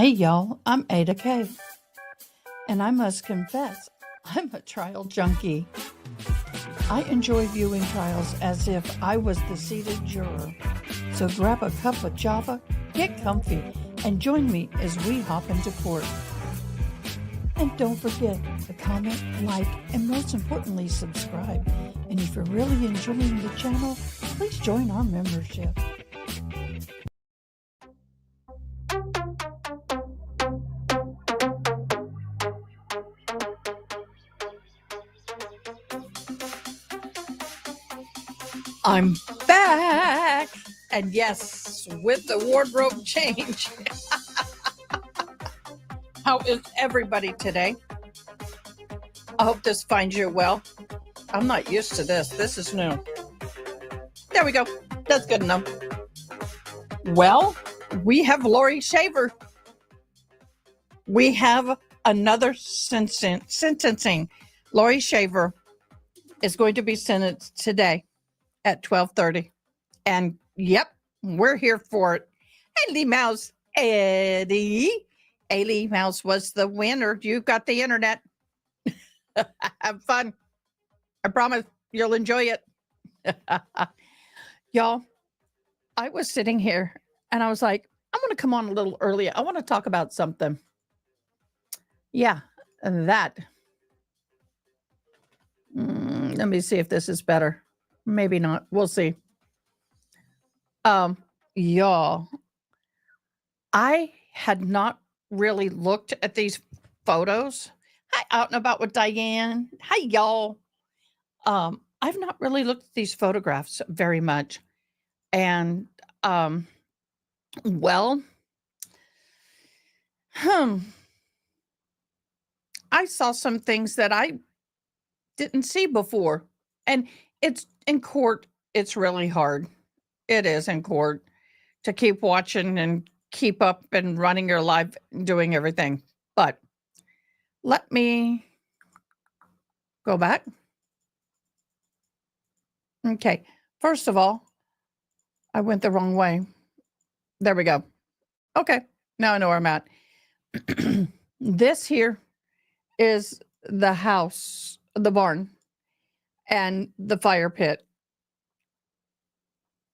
Hey y'all, I'm Ada K. And I must confess, I'm a trial junkie. I enjoy viewing trials as if I was the seated juror. So grab a cup of java, get comfy, and join me as we hop into court. And don't forget to comment, like, and most importantly, subscribe. And if you're really enjoying the channel, please join our membership. I'm back! And yes, with the wardrobe change. How is everybody today? I hope this finds you well. I'm not used to this. This is new. There we go. That's good enough. Well, we have Laurie Shaver. We have another sentencing. Laurie Shaver is going to be sentenced today at 12:30. And yep, we're here for it. Hey, Mouse, Eddie. Ailey Mouse was the winner. You got the internet. Have fun. I promise you'll enjoy it. Y'all, I was sitting here and I was like, I'm going to come on a little earlier. I want to talk about something. Yeah, that. Let me see if this is better. Maybe not. We'll see. Y'all, I had not really looked at these photos. Hi, out and about with Diane. Hi, y'all. I've not really looked at these photographs very much. And, well, I saw some things that I didn't see before. And it's in court, it's really hard. It is in court to keep watching and keep up and running your life, doing everything. But let me go back. Okay. First of all, I went the wrong way. There we go. Okay. Now I know where I'm at. This here is the house, the barn, and the fire pit.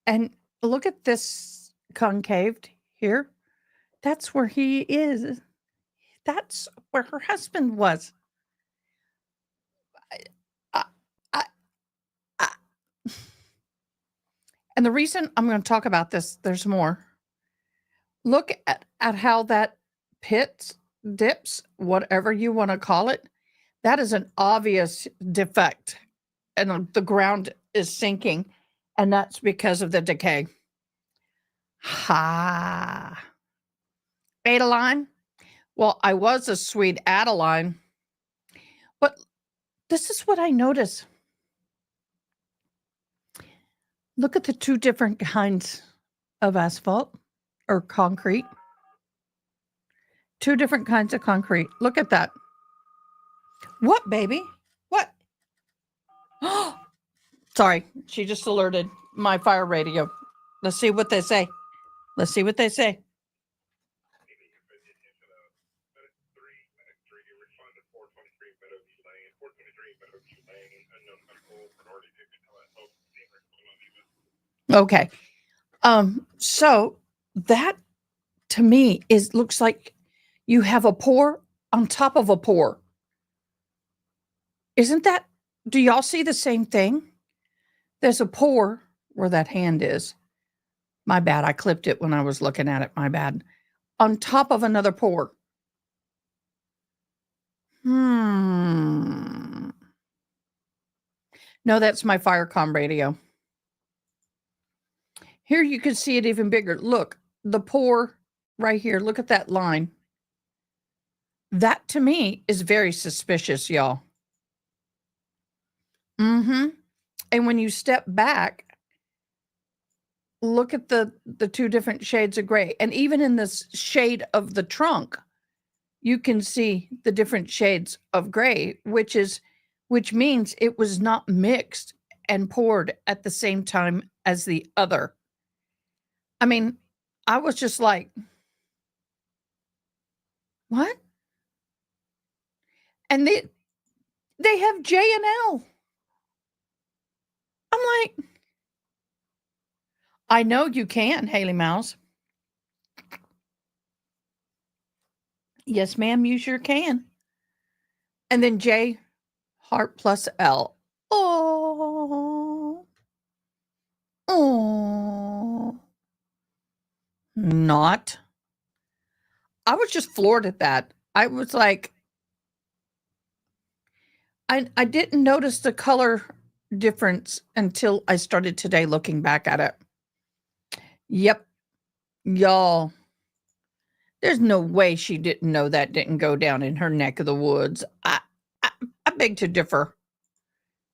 And look at this concaved here. That's where he is. That's where her husband was. I, I, I, and the reason I'm going to talk about this, there's more. Look at how that pit dips, whatever you want to call it. That is an obvious defect. And the ground is sinking. And that's because of the decay. Ha. Adeline? Well, I was a sweet Adeline. But this is what I notice. Look at the two different kinds of asphalt or concrete. Two different kinds of concrete. Look at that. What, baby? What? Oh, sorry. She just alerted my fire radio. Let's see what they say. Let's see what they say. Okay. So that to me looks like you have a pour on top of a pour. Isn't that, do y'all see the same thing? There's a pour where that hand is. My bad. I clipped it when I was looking at it. My bad. On top of another pour. No, that's my Firecom radio. Here you can see it even bigger. Look, the pour right here. Look at that line. That to me is very suspicious, y'all. And when you step back, look at the two different shades of gray. And even in this shade of the trunk, you can see the different shades of gray, which means it was not mixed and poured at the same time as the other. I mean, I was just like, What? And they have J and L. I'm like, I know you can, Haley Mouse. Yes, ma'am, you sure can. And then J, heart plus L. Oh, oh, not. I was just floored at that. I was like, I didn't notice the color difference until I started today looking back at it. Yep, y'all. There's no way she didn't know that didn't go down in her neck of the woods. I, I beg to differ.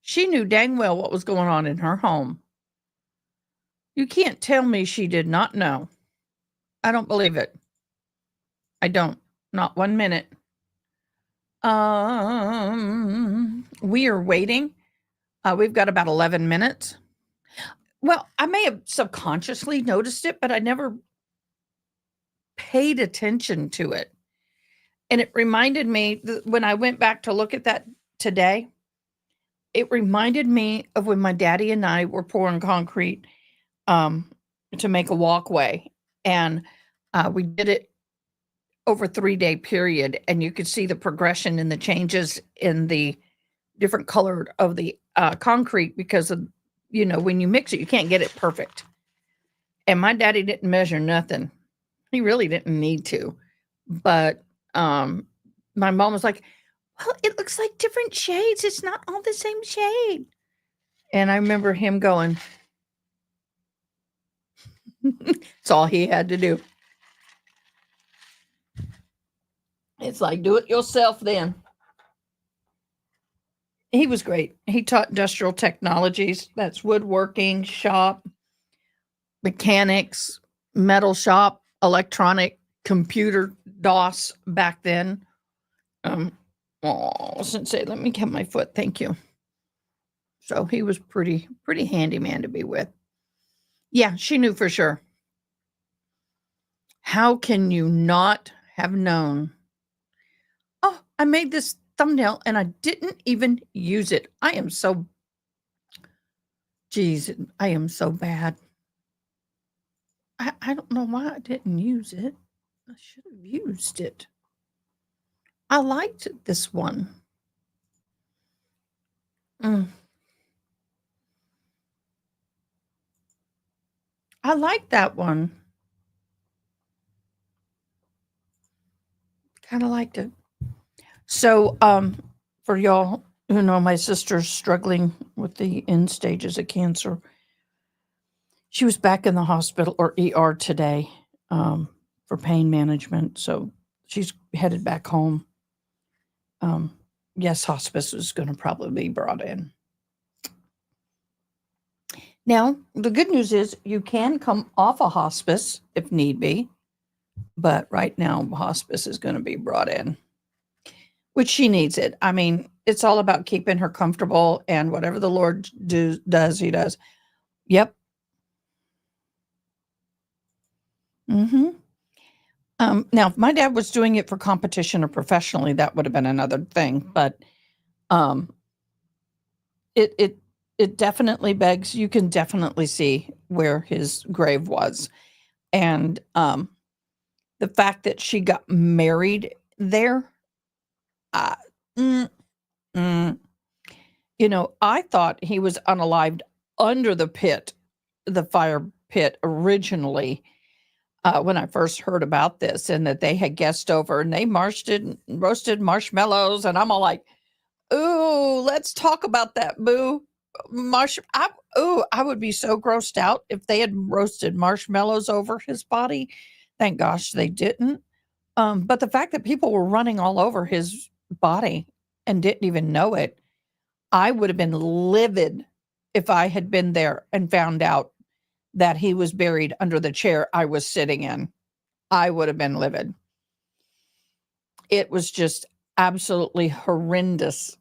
She knew dang well what was going on in her home. You can't tell me she did not know. I don't believe it. I don't. Not 1 minute. We are waiting. We've got about 11 minutes. Well, I may have subconsciously noticed it, but I never paid attention to it. And it reminded me when I went back to look at that today, it reminded me of when my daddy and I were pouring concrete to make a walkway. And we did it over a 3-day period. And you could see the progression and the changes in the different color of the concrete because of, when you mix it, you can't get it perfect. And my daddy didn't measure nothing. He really didn't need to. But my mom was like, well, it looks like different shades. It's not all the same shade. And I remember him going, it's all he had to do. It's like, do it yourself then. He was great. He taught industrial technologies. That's woodworking, shop, mechanics, metal shop, electronic, computer, DOS back then. Sensei, let me get my foot. Thank you. So he was pretty handy man to be with. Yeah, she knew for sure. How can you not have known? Oh, I made this thumbnail and I didn't even use it. I am so bad. I don't know why I didn't use it. I should have used it. I liked this one. I like that one. Kind of liked it. So, for y'all who know, my sister's struggling with the end stages of cancer. She was back in the hospital or ER today for pain management. So she's headed back home. Yes, hospice is going to probably be brought in. Now, the good news is you can come off a hospice if need be. But right now, hospice is going to be brought in, which she needs it. I mean, it's all about keeping her comfortable, and whatever the Lord does, he does. Yep. Mm-hmm. Now, if my dad was doing it for competition or professionally, that would have been another thing. But it definitely begs. You can definitely see where his grave was, and the fact that she got married there. I thought he was unalived under the fire pit originally. When I first heard about this, and that they had guests over and they roasted marshmallows, and I'm all like, "Ooh, let's talk about that, boo." I would be so grossed out if they had roasted marshmallows over his body. Thank gosh they didn't. But the fact that people were running all over his body and didn't even know it, I would have been livid if I had been there and found out that he was buried under the chair I was sitting in. I would have been livid. It was just absolutely horrendous.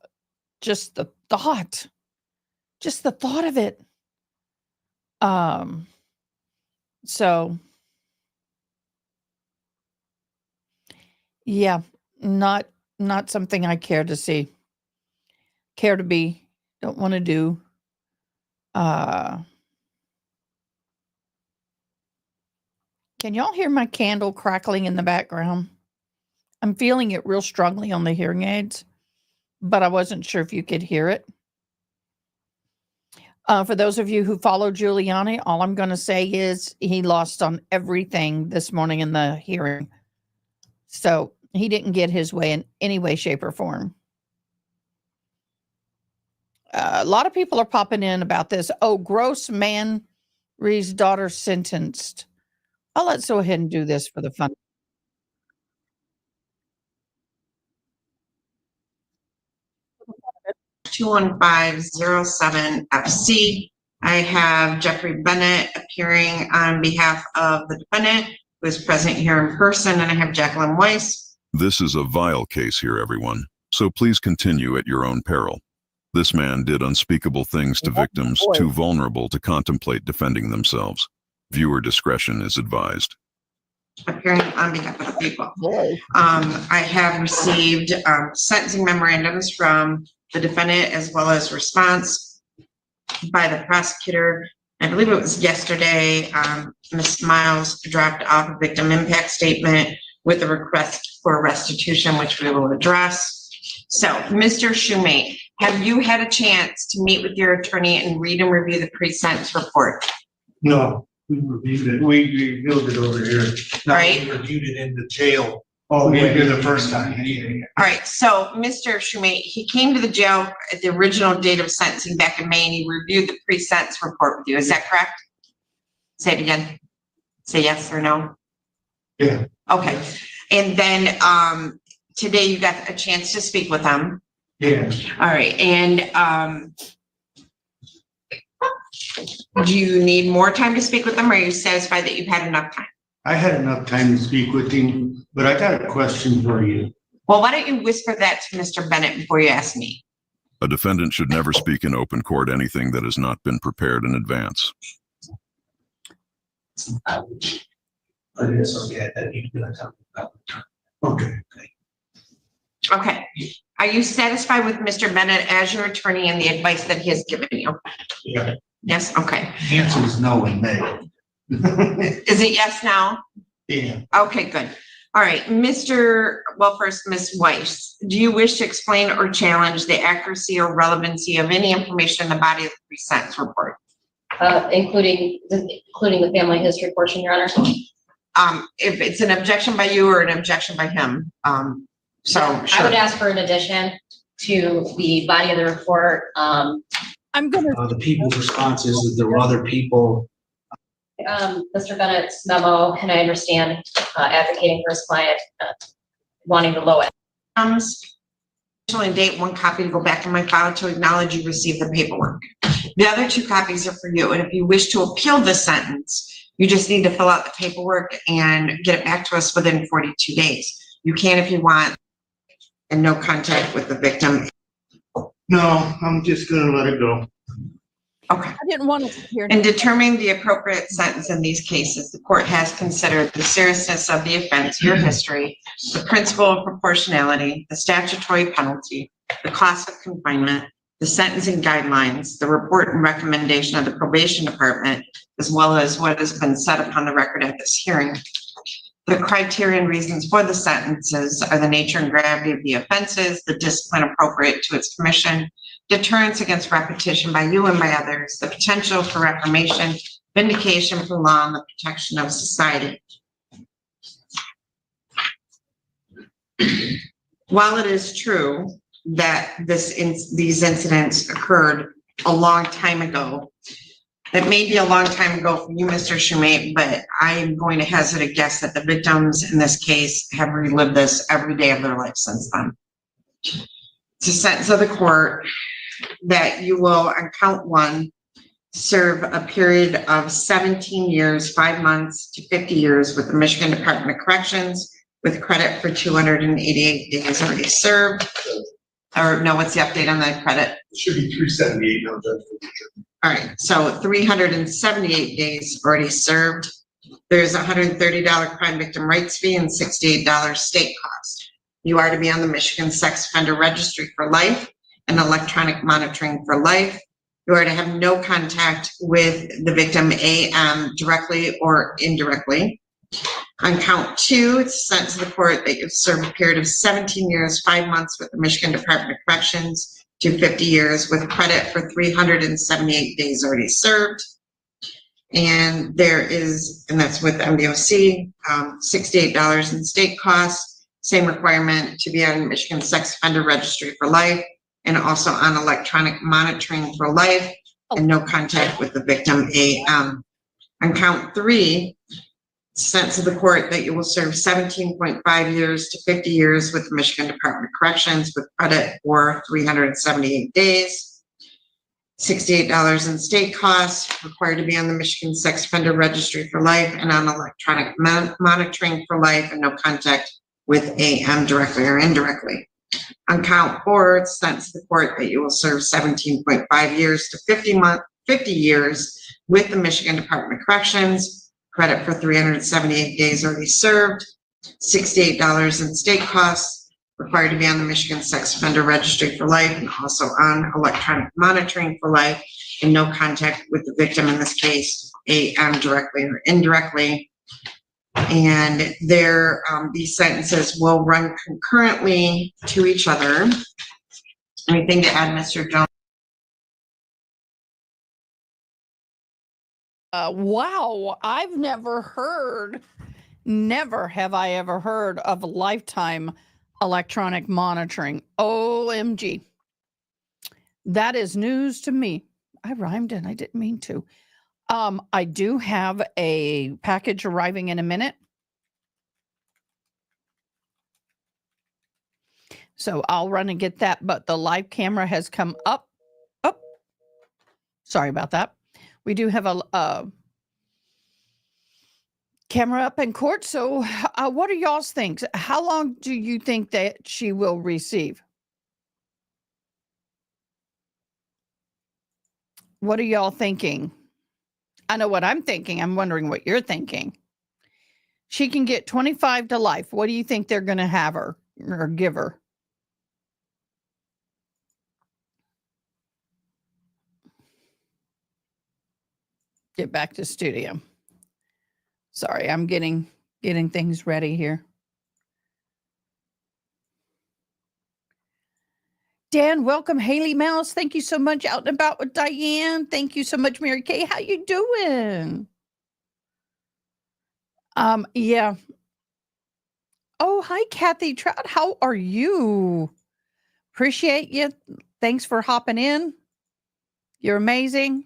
Just the thought of it. So yeah, not something I care to see, care to be, don't want to do. Can y'all hear my candle crackling in the background? I'm feeling it real strongly on the hearing aids, but I wasn't sure if you could hear it. For those of you who follow Giuliani, all I'm going to say is he lost on everything this morning in the hearing. So he didn't get his way in any way, shape, or form. A lot of people are popping in about this. Oh, Gross Manry's daughter sentenced. Let's go ahead and do this for the fun. 21507FC. I have Jeffrey Bennett appearing on behalf of the defendant, who is present here in person, and I have Jacqueline Weiss. This is a vile case here, everyone, so please continue at your own peril. This man did unspeakable things to victims too vulnerable to contemplate defending themselves. Viewer discretion is advised. Appearing on behalf of the people. I have received sentencing memorandums from the defendant as well as response by the prosecutor. I believe it was yesterday. Ms. Miles dropped off a victim impact statement with a request for restitution, which we will address. So, Mr. Shoemate, have you had a chance to meet with your attorney and read and review the pre-sentence report? No, we reviewed it. We reviewed it over here. No, right. We reviewed it in the jail. Oh, we did the first time. All right. So, Mr. Shoemate, he came to the jail at the original date of sentencing back in May, and he reviewed the pre-sentence report with you. Is that correct? Say it again. Say yes or no. Yeah. Okay. And then today you got a chance to speak with him. Yeah. All right. And do you need more time to speak with them, or are you satisfied that you've had enough time? I had enough time to speak with him, but I got a question for you. Well, why don't you whisper that to Mr. Bennett before you ask me? A defendant should never speak in open court anything that has not been prepared in advance. But it's okay that you're going to talk about it. Okay. Okay. Are you satisfied with Mr. Bennett as your attorney and the advice that he has given you? Yeah. Yes. Okay. The answer is no and nay. Is it yes now? Yeah. Okay, good. All right, well, first, Ms. Weiss, do you wish to explain or challenge the accuracy or relevancy of any information in the body of the pre-sentence report? Including the family history portion, Your Honor. If it's an objection by you or an objection by him, so sure. I would ask for an addition to the body of the report. I'm gonna. The people's response is that there were other people. Mr. Bennett's memo, and I understand advocating for his client, wanting the low end. And date one copy to go back in my file to acknowledge you received the paperwork. The other 2 copies are for you, and if you wish to appeal the sentence, you just need to fill out the paperwork and get it back to us within 42 days. You can if you want, and no contact with the victim. No, I'm just going to let it go. Okay. I didn't want to hear. In determining the appropriate sentence in these cases, the court has considered the seriousness of the offense, your history, the principle of proportionality, the statutory penalty, the cost of confinement, the sentencing guidelines, the report and recommendation of the probation department, as well as what has been said upon the record at this hearing. The criteria and reasons for the sentences are the nature and gravity of the offenses, the discipline appropriate to its commission, deterrence against repetition by you and by others, the potential for reformation, vindication from law, and the protection of society. While it is true that these incidents occurred a long time ago, it may be a long time ago for you, Mr. Shoemate, but I'm going to hazard a guess that the victims in this case have relived this every day of their life since then. It's a sentence of the court that you will, on count 1, serve a period of 17 years, 5 months to 50 years with the Michigan Department of Corrections, with credit for 288 days already served. Or no, what's the update on that credit? It should be 378 now, Judge. All right, so 378 days already served. There's a $130 crime victim rights fee and $68 state cost. You are to be on the Michigan Sex Offender Registry for life and electronic monitoring for life. You are to have no contact with the victim AM directly or indirectly. On count 2, it's sent to the court that you've served a period of 17 years, 5 months with the Michigan Department of Corrections to 50 years with credit for 378 days already served. And that's with MDOC, $68 in state costs, same requirement to be on Michigan Sex Offender Registry for life, and also on electronic monitoring for life, and no contact with the victim AM. On count 3, sent to the court that you will serve 17.5 years to 50 years with the Michigan Department of Corrections with credit for 378 days. $68 in state costs, required to be on the Michigan Sex Offender Registry for life and on electronic monitoring for life, and no contact with AM directly or indirectly. On count 4, it's sent to the court that you will serve 17.5 years to 50 years with the Michigan Department of Corrections, credit for 378 days already served, $68 in state costs, required to be on the Michigan Sex Offender Registry for life and also on electronic monitoring for life, and no contact with the victim, in this case, AM directly or indirectly. And these sentences will run concurrently to each other. Anything to add, Mr. Jones? Wow, I've never have I ever heard of lifetime electronic monitoring. OMG. That is news to me. I rhymed and I didn't mean to. I do have a package arriving in a minute. So I'll run and get that, but the live camera has come up. Oh, sorry about that. We do have a camera up in court. So what are y'all's things? How long do you think that she will receive? What are y'all thinking? I know what I'm thinking. I'm wondering what you're thinking. She can get 25 to life. What do you think they're going to have her or give her? Get back to studio. Sorry, I'm getting things ready here. Dan, welcome. Haley Mouse, thank you so much. Out and about with Diane. Thank you so much, Mary Kay. How you doing? Yeah. Oh, hi, Kathy Trout. How are you? Appreciate you. Thanks for hopping in. You're amazing.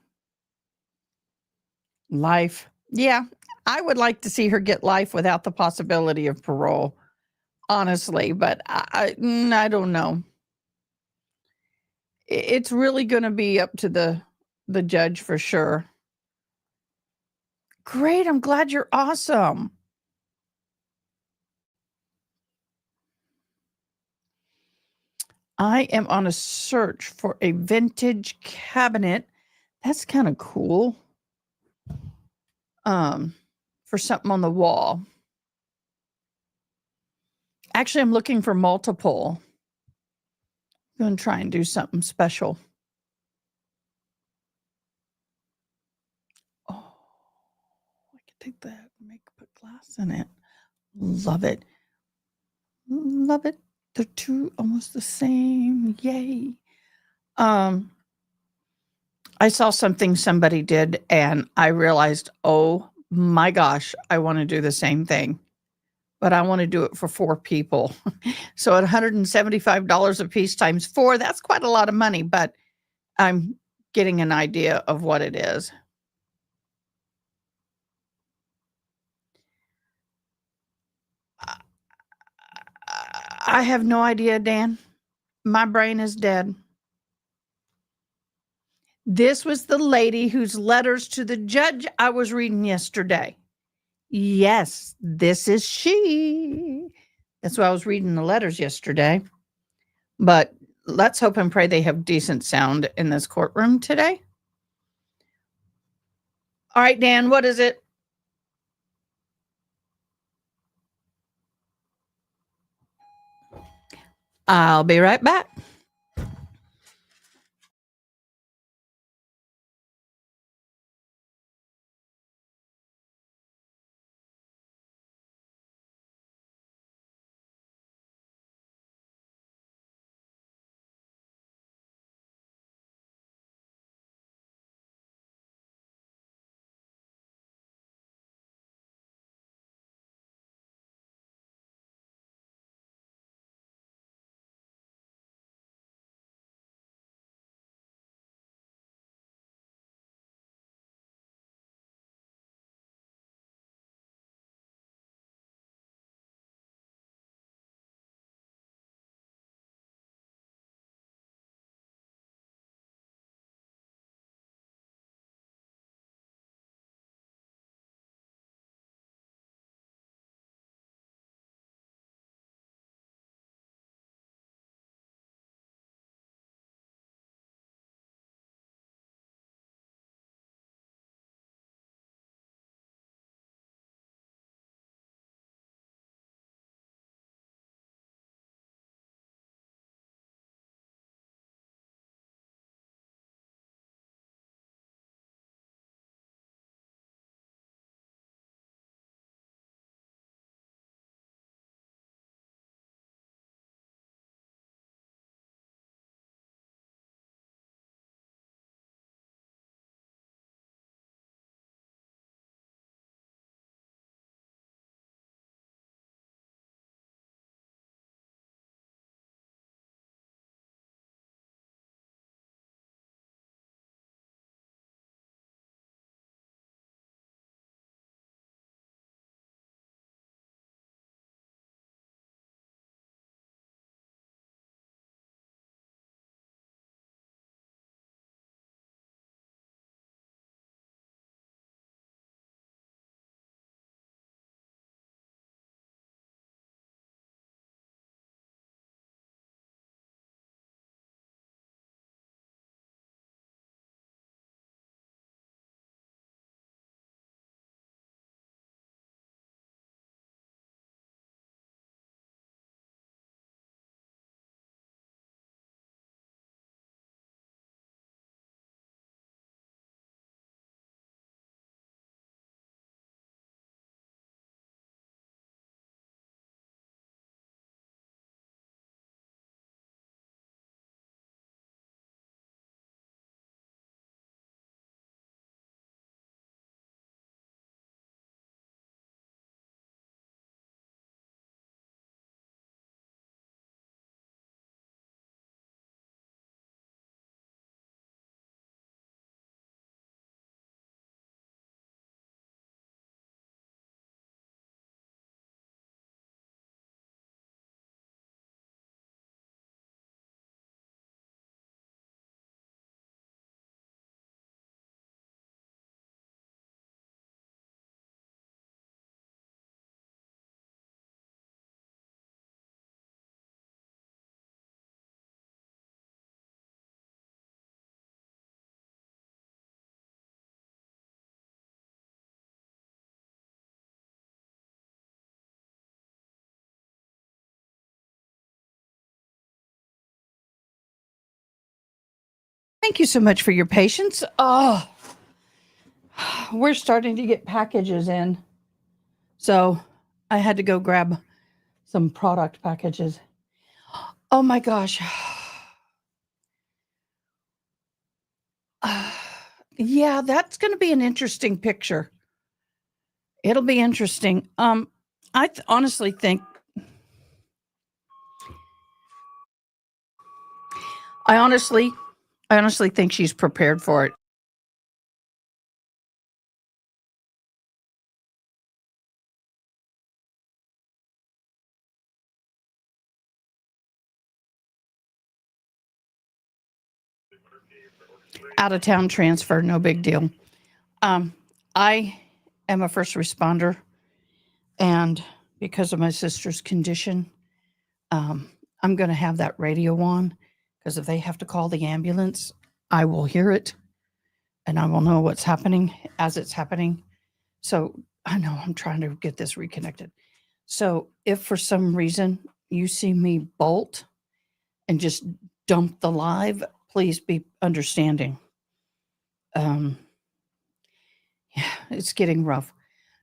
Life. Yeah, I would like to see her get life without the possibility of parole, honestly, but I don't know. It's really going to be up to the judge for sure. Great. I'm glad you're awesome. I am on a search for a vintage cabinet. That's kind of cool. For something on the wall. Actually, I'm looking for multiple. I'm going to try and do something special. Oh, I could take that and put glass in it. Love it. Love it. They're two almost the same. Yay. I saw something somebody did and I realized, oh my gosh, I want to do the same thing, but I want to do it for 4 people. So at $175 a piece times 4, that's quite a lot of money, but I'm getting an idea of what it is. I have no idea, Dan. My brain is dead. This was the lady whose letters to the judge I was reading yesterday. Yes, this is she. That's why I was reading the letters yesterday. But let's hope and pray they have decent sound in this courtroom today. All right, Dan, what is it? I'll be right back. Thank you so much for your patience. Oh, we're starting to get packages in. So I had to go grab some product packages. Oh my gosh. Yeah, that's going to be an interesting picture. It'll be interesting. I honestly think I honestly think she's prepared for it. Out of town transfer, no big deal. I am a first responder, and because of my sister's condition, I'm going to have that radio on because if they have to call the ambulance, I will hear it and I will know what's happening as it's happening. So I know I'm trying to get this reconnected. So if for some reason you see me bolt and just dump the live, please be understanding. Yeah, it's getting rough.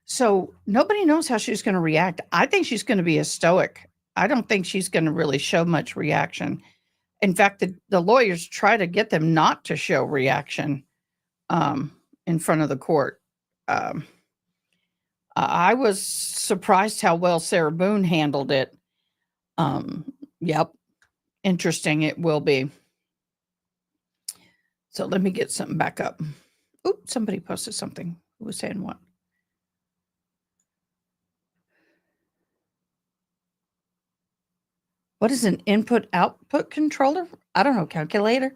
So nobody knows how she's going to react. I think she's going to be a stoic. I don't think she's going to really show much reaction. In fact, the lawyers try to get them not to show reaction in front of the court. I was surprised how well Sarah Boone handled it. Yep. Interesting it will be. So let me get something back up. Oops, somebody posted something. Who was saying what? What is an input-output controller? I don't know, calculator.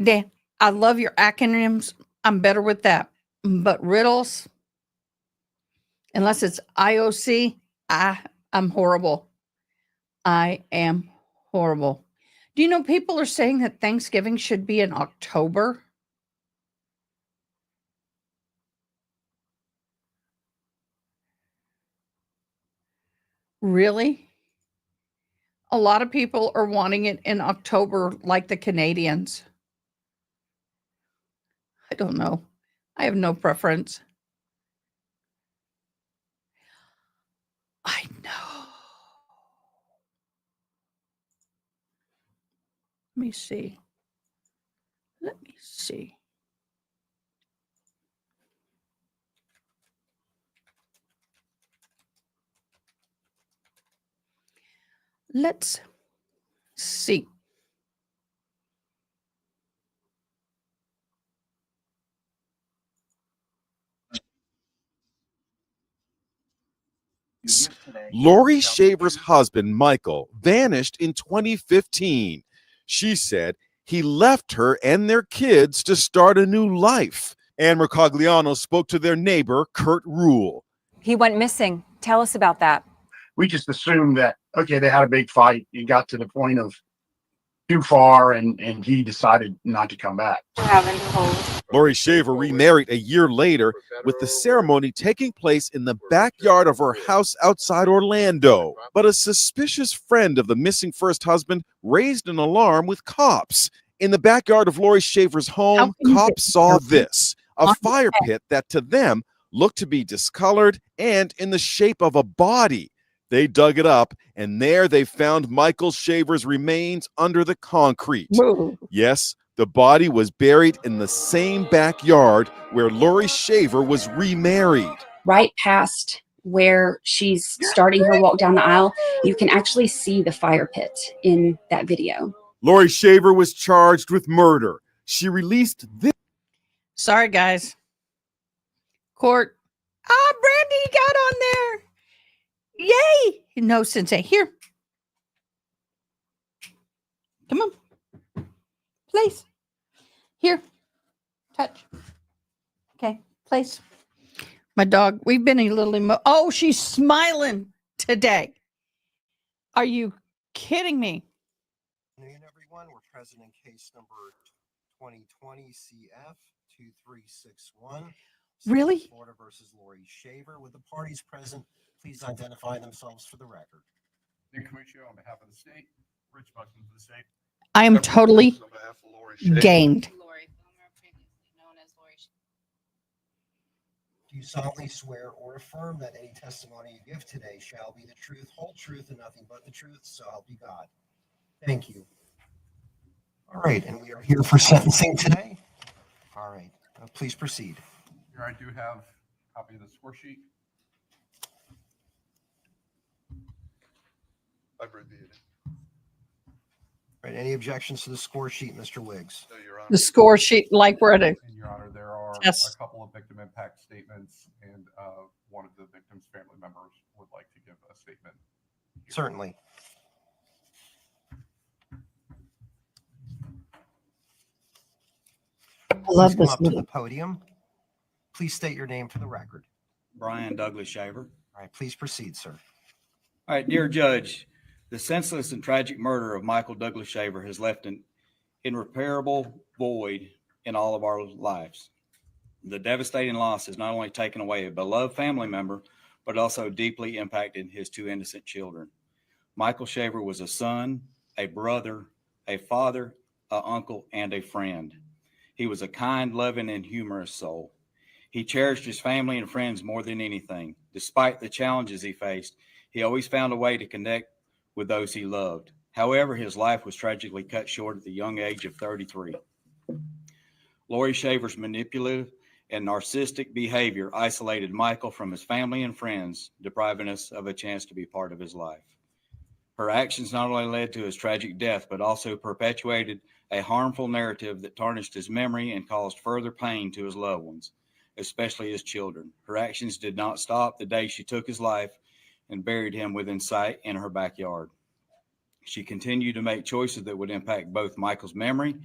Dan, I love your acronyms. I'm better with that. But riddles, unless it's IOC, I'm horrible. I am horrible. Do you know people are saying that Thanksgiving should be in October? Really? A lot of people are wanting it in October, like the Canadians. I don't know. I have no preference. I know. Let me see. Let me see. Let's see. Laurie Shaver's husband, Michael, vanished in 2015. She said he left her and their kids to start a new life. Ann Mercogliano spoke to their neighbor, Kurt Rule. He went missing. Tell us about that. We just assumed that, okay, they had a big fight. It got to the point of too far, and he decided not to come back. Laurie Shaver remarried a year later, with the ceremony taking place in the backyard of her house outside Orlando. But a suspicious friend of the missing first husband raised an alarm with cops. In the backyard of Laurie Shaver's home, cops saw this, a fire pit that to them looked to be discolored and in the shape of a body. They dug it up, and there they found Michael Shaver's remains under the concrete. Whoa. Yes, the body was buried in the same backyard where Laurie Shaver was remarried. Right past where she's starting her walk down the aisle, you can actually see the fire pit in that video. Laurie Shaver was charged with murder. She released this. Sorry, guys. Court. Ah, Brandy got on there. Yay! No, Sensei. Here. Come on. Place. Here. Touch. Okay. Place. My dog. We've been a little oh, she's smiling today. Are you kidding me? Good afternoon, everyone. We're present in case number 2020 CF 2361. Really? Florida versus Laurie Shaver. With the parties present, please identify themselves for the record. Nick Camacho on behalf of the state. Rich Buckman for the state. I am totally gained. Do you solemnly swear or affirm that any testimony you give today shall be the truth, whole truth, and nothing but the truth, so help you God? Thank you. All right, and we are here for sentencing today. All right, please proceed. Here I do have a copy of the score sheet. I've reviewed it. Right, any objections to the score sheet, Mr. Wiggs? No, Your Honor. The score sheet, like we're at a And Your Honor, there are Yes. a couple of victim impact statements, and one of the victim's family members would like to give a statement. Certainly. I love Please come this up to little. the podium. Please state your name for the record. Brian Douglas Shaver. All right, please proceed, sir. All right, dear Judge, the senseless and tragic murder of Michael Douglas Shaver has left an irreparable void in all of our lives. The devastating loss has not only taken away a beloved family member, but also deeply impacted his two innocent children. Michael Shaver was a son, a brother, a father, an uncle, and a friend. He was a kind, loving, and humorous soul. He cherished his family and friends more than anything. Despite the challenges he faced, he always found a way to connect with those he loved. However, his life was tragically cut short at the young age of 33. Laurie Shaver's manipulative and narcissistic behavior isolated Michael from his family and friends, depriving us of a chance to be part of his life. Her actions not only led to his tragic death, but also perpetuated a harmful narrative that tarnished his memory and caused further pain to his loved ones, especially his children. Her actions did not stop the day she took his life and buried him within sight in her backyard. She continued to make choices that would impact both Michael's memory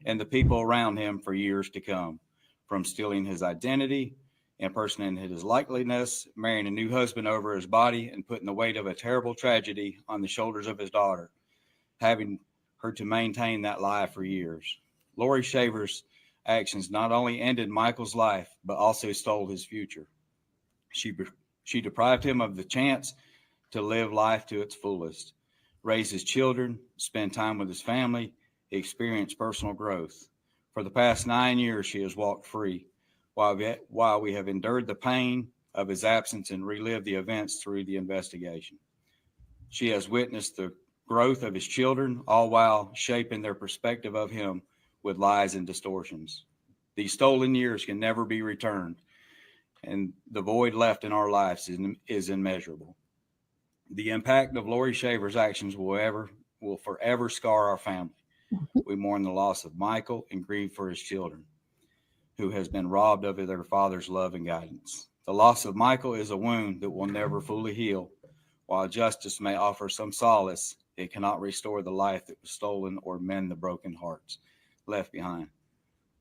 and the people around him for years to come, from stealing his identity, impersonating his likeliness, marrying a new husband over his body, and putting the weight of a terrible tragedy on the shoulders of his daughter, having her to maintain that lie for years. Laurie Shaver's actions not only ended Michael's life, but also stole his future. She deprived him of the chance to live life to its fullest, raise his children, spend time with his family, experience personal growth. For the past 9 years, she has walked free, while we have endured the pain of his absence and relived the events through the investigation. She has witnessed the growth of his children, all while shaping their perspective of him with lies and distortions. These stolen years can never be returned, and the void left in our lives is immeasurable. The impact of Laurie Shaver's actions will forever scar our family. We mourn the loss of Michael and grieve for his children, who has been robbed of their father's love and guidance. The loss of Michael is a wound that will never fully heal. While justice may offer some solace, it cannot restore the life that was stolen or mend the broken hearts left behind.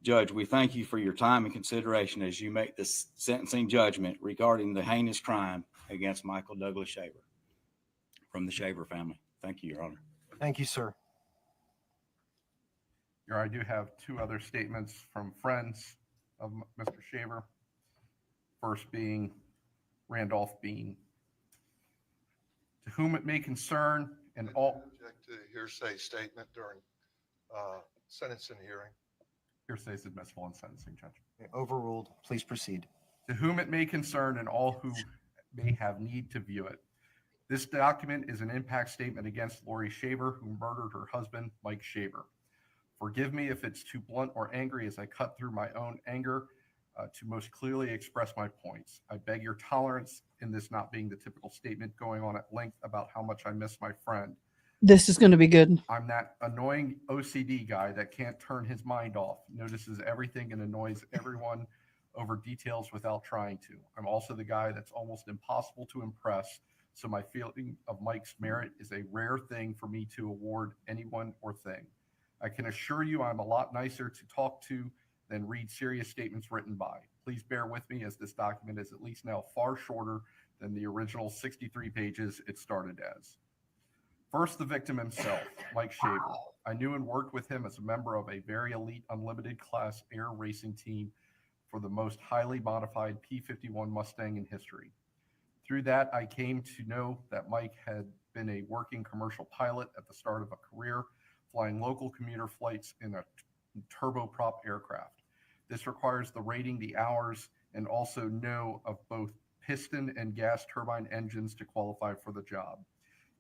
Judge, we thank you for your time and consideration as you make this sentencing judgment regarding the heinous crime against Michael Douglas Shaver from the Shaver family. Thank you, Your Honor. Thank you, sir. Your Honor, I do have two other statements from friends of Mr. Shaver. First being Randolph Bean. To whom it may concern and all. Object to hearsay statement during sentencing hearing. Hearsay is admissible in sentencing, Judge. Overruled. Please proceed. To whom it may concern and all who may have need to view it. This document is an impact statement against Laurie Shaver, who murdered her husband, Mike Shaver. Forgive me if it's too blunt or angry as I cut through my own anger to most clearly express my points. I beg your tolerance in this not being the typical statement going on at length about how much I miss my friend. This is going to be good. I'm that annoying OCD guy that can't turn his mind off, notices everything and annoys everyone over details without trying to. I'm also the guy that's almost impossible to impress, so my feeling of Mike's merit is a rare thing for me to award anyone or thing. I can assure you I'm a lot nicer to talk to than read serious statements written by. Please bear with me as this document is at least now far shorter than the original 63 pages it started as. First, the victim himself, Mike Shaver. I knew and worked with him as a member of a very elite unlimited class air racing team for the most highly modified P-51 Mustang in history. Through that, I came to know that Mike had been a working commercial pilot at the start of a career, flying local commuter flights in a turboprop aircraft. This requires the rating, the hours, and also know of both piston and gas turbine engines to qualify for the job.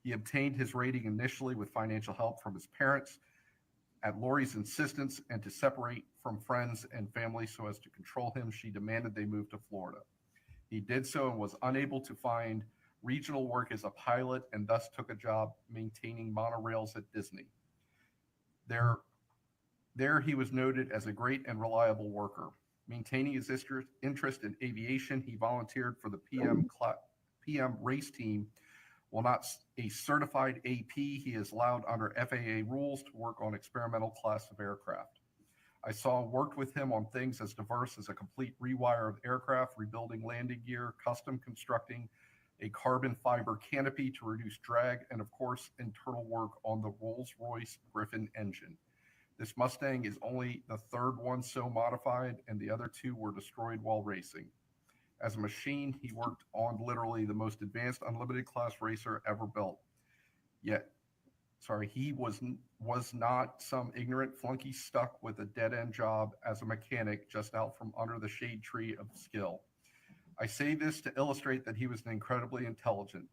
He obtained his rating initially with financial help from his parents at Laurie's insistence, and to separate from friends and family so as to control him, she demanded they move to Florida. He did so and was unable to find regional work as a pilot and thus took a job maintaining monorails at Disney. There he was noted as a great and reliable worker. Maintaining his interest in aviation, he volunteered for the PM race team. While not a certified AP, he is allowed under FAA rules to work on experimental class of aircraft. I saw and worked with him on things as diverse as a complete rewire of aircraft, rebuilding landing gear, custom constructing a carbon fiber canopy to reduce drag, and of course, internal work on the Rolls-Royce Griffin engine. This Mustang is only the third one so modified, and the other two were destroyed while racing. As a machine, he worked on literally the most advanced unlimited class racer ever built. Yet he was not some ignorant flunky stuck with a dead-end job as a mechanic just out from under the shade tree of skill. I say this to illustrate that he was incredibly intelligent.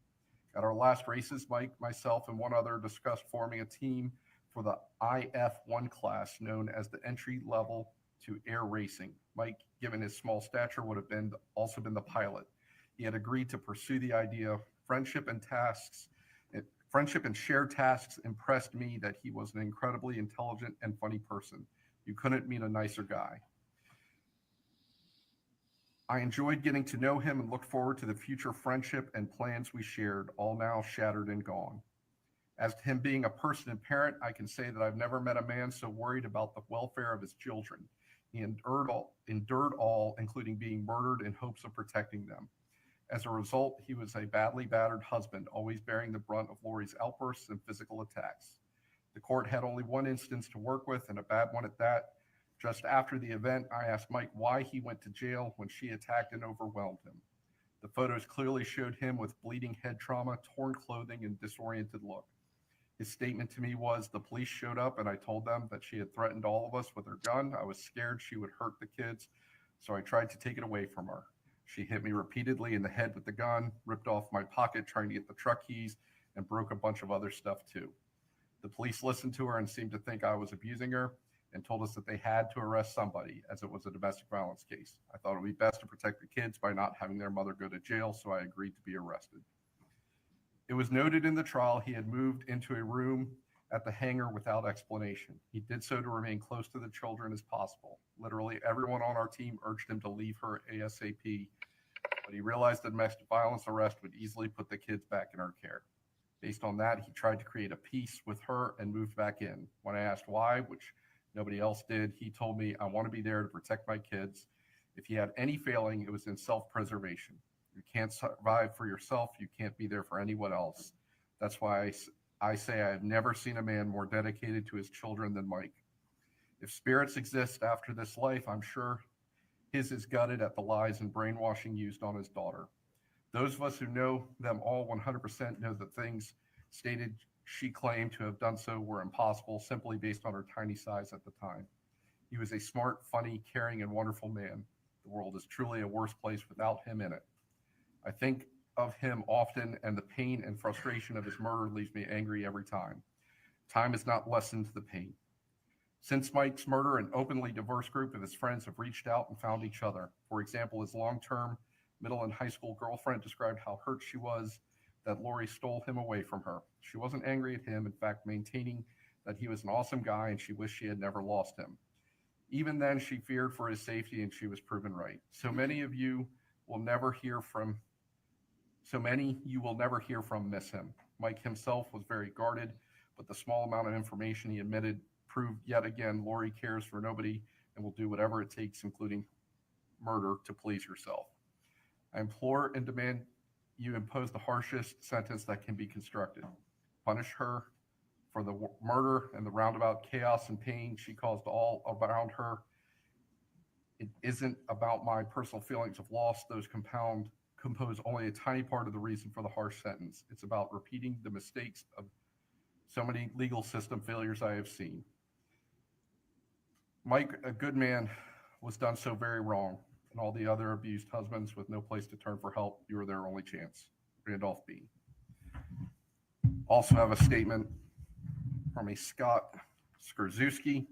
At our last races, Mike, myself, and one other discussed forming a team for the IF1 class known as the entry level to air racing. Mike, given his small stature, would have also been the pilot. He had agreed to pursue the idea. Friendship and shared tasks impressed me that he was an incredibly intelligent and funny person. You couldn't meet a nicer guy. I enjoyed getting to know him and looked forward to the future friendship and plans we shared, all now shattered and gone. As to him being a person and parent, I can say that I've never met a man so worried about the welfare of his children. He endured all, including being murdered in hopes of protecting them. As a result, he was a badly battered husband, always bearing the brunt of Laurie's outbursts and physical attacks. The court had only one instance to work with, and a bad one at that. Just after the event, I asked Mike why he went to jail when she attacked and overwhelmed him. The photos clearly showed him with bleeding head trauma, torn clothing, and disoriented look. His statement to me was, the police showed up and I told them that she had threatened all of us with her gun. I was scared she would hurt the kids, so I tried to take it away from her. She hit me repeatedly in the head with the gun, ripped off my pocket trying to get the truck keys, and broke a bunch of other stuff too. The police listened to her and seemed to think I was abusing her and told us that they had to arrest somebody as it was a domestic violence case. I thought it would be best to protect the kids by not having their mother go to jail, so I agreed to be arrested. It was noted in the trial he had moved into a room at the hangar without explanation. He did so to remain close to the children as possible. Literally everyone on our team urged him to leave her ASAP, but he realized that domestic violence arrest would easily put the kids back in her care. Based on that, he tried to create a peace with her and moved back in. When I asked why, which nobody else did, he told me, I want to be there to protect my kids. If he had any failing, it was in self-preservation. You can't survive for yourself. You can't be there for anyone else. That's why I say I have never seen a man more dedicated to his children than Mike. If spirits exist after this life, I'm sure his is gutted at the lies and brainwashing used on his daughter. Those of us who know them all 100% know that things stated she claimed to have done so were impossible simply based on her tiny size at the time. He was a smart, funny, caring, and wonderful man. The world is truly a worse place without him in it. I think of him often, and the pain and frustration of his murder leaves me angry every time. Time has not lessened the pain. Since Mike's murder, an openly diverse group of his friends have reached out and found each other. For example, his long-term middle and high school girlfriend described how hurt she was that Laurie stole him away from her. She wasn't angry at him, in fact, maintaining that he was an awesome guy and she wished she had never lost him. Even then, she feared for his safety and she was proven right. So many you will never hear from miss him. Mike himself was very guarded, but the small amount of information he admitted proved yet again Laurie cares for nobody and will do whatever it takes, including murder, to please herself. I implore and demand you impose the harshest sentence that can be constructed. Punish her for the murder and the roundabout chaos and pain she caused all around her. It isn't about my personal feelings of loss. Those compose only a tiny part of the reason for the harsh sentence. It's about repeating the mistakes of so many legal system failures I have seen. Mike, a good man, was done so very wrong, and all the other abused husbands with no place to turn for help, you were their only chance. Randolph B. Also have a statement from a Scott Skrzyzewski.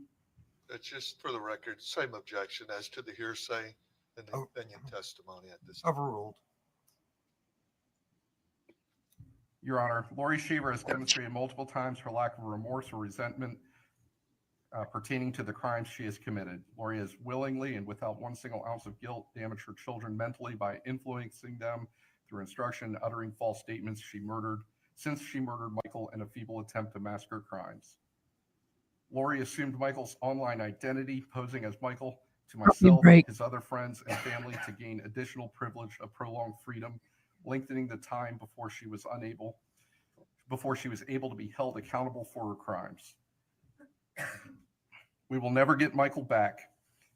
It's just for the record, same objection as to the hearsay and the opinion testimony at this. Overruled. Your Honor, Laurie Shaver has demonstrated multiple times her lack of remorse or resentment pertaining to the crimes she has committed. Laurie has willingly and without one single ounce of guilt damaged her children mentally by influencing them through instruction and uttering false statements since she murdered Michael in a feeble attempt to mask her crimes. Laurie assumed Michael's online identity, posing as Michael to myself, his other friends, and family to gain additional privilege of prolonged freedom, lengthening the time before she was able to be held accountable for her crimes. We will never get Michael back,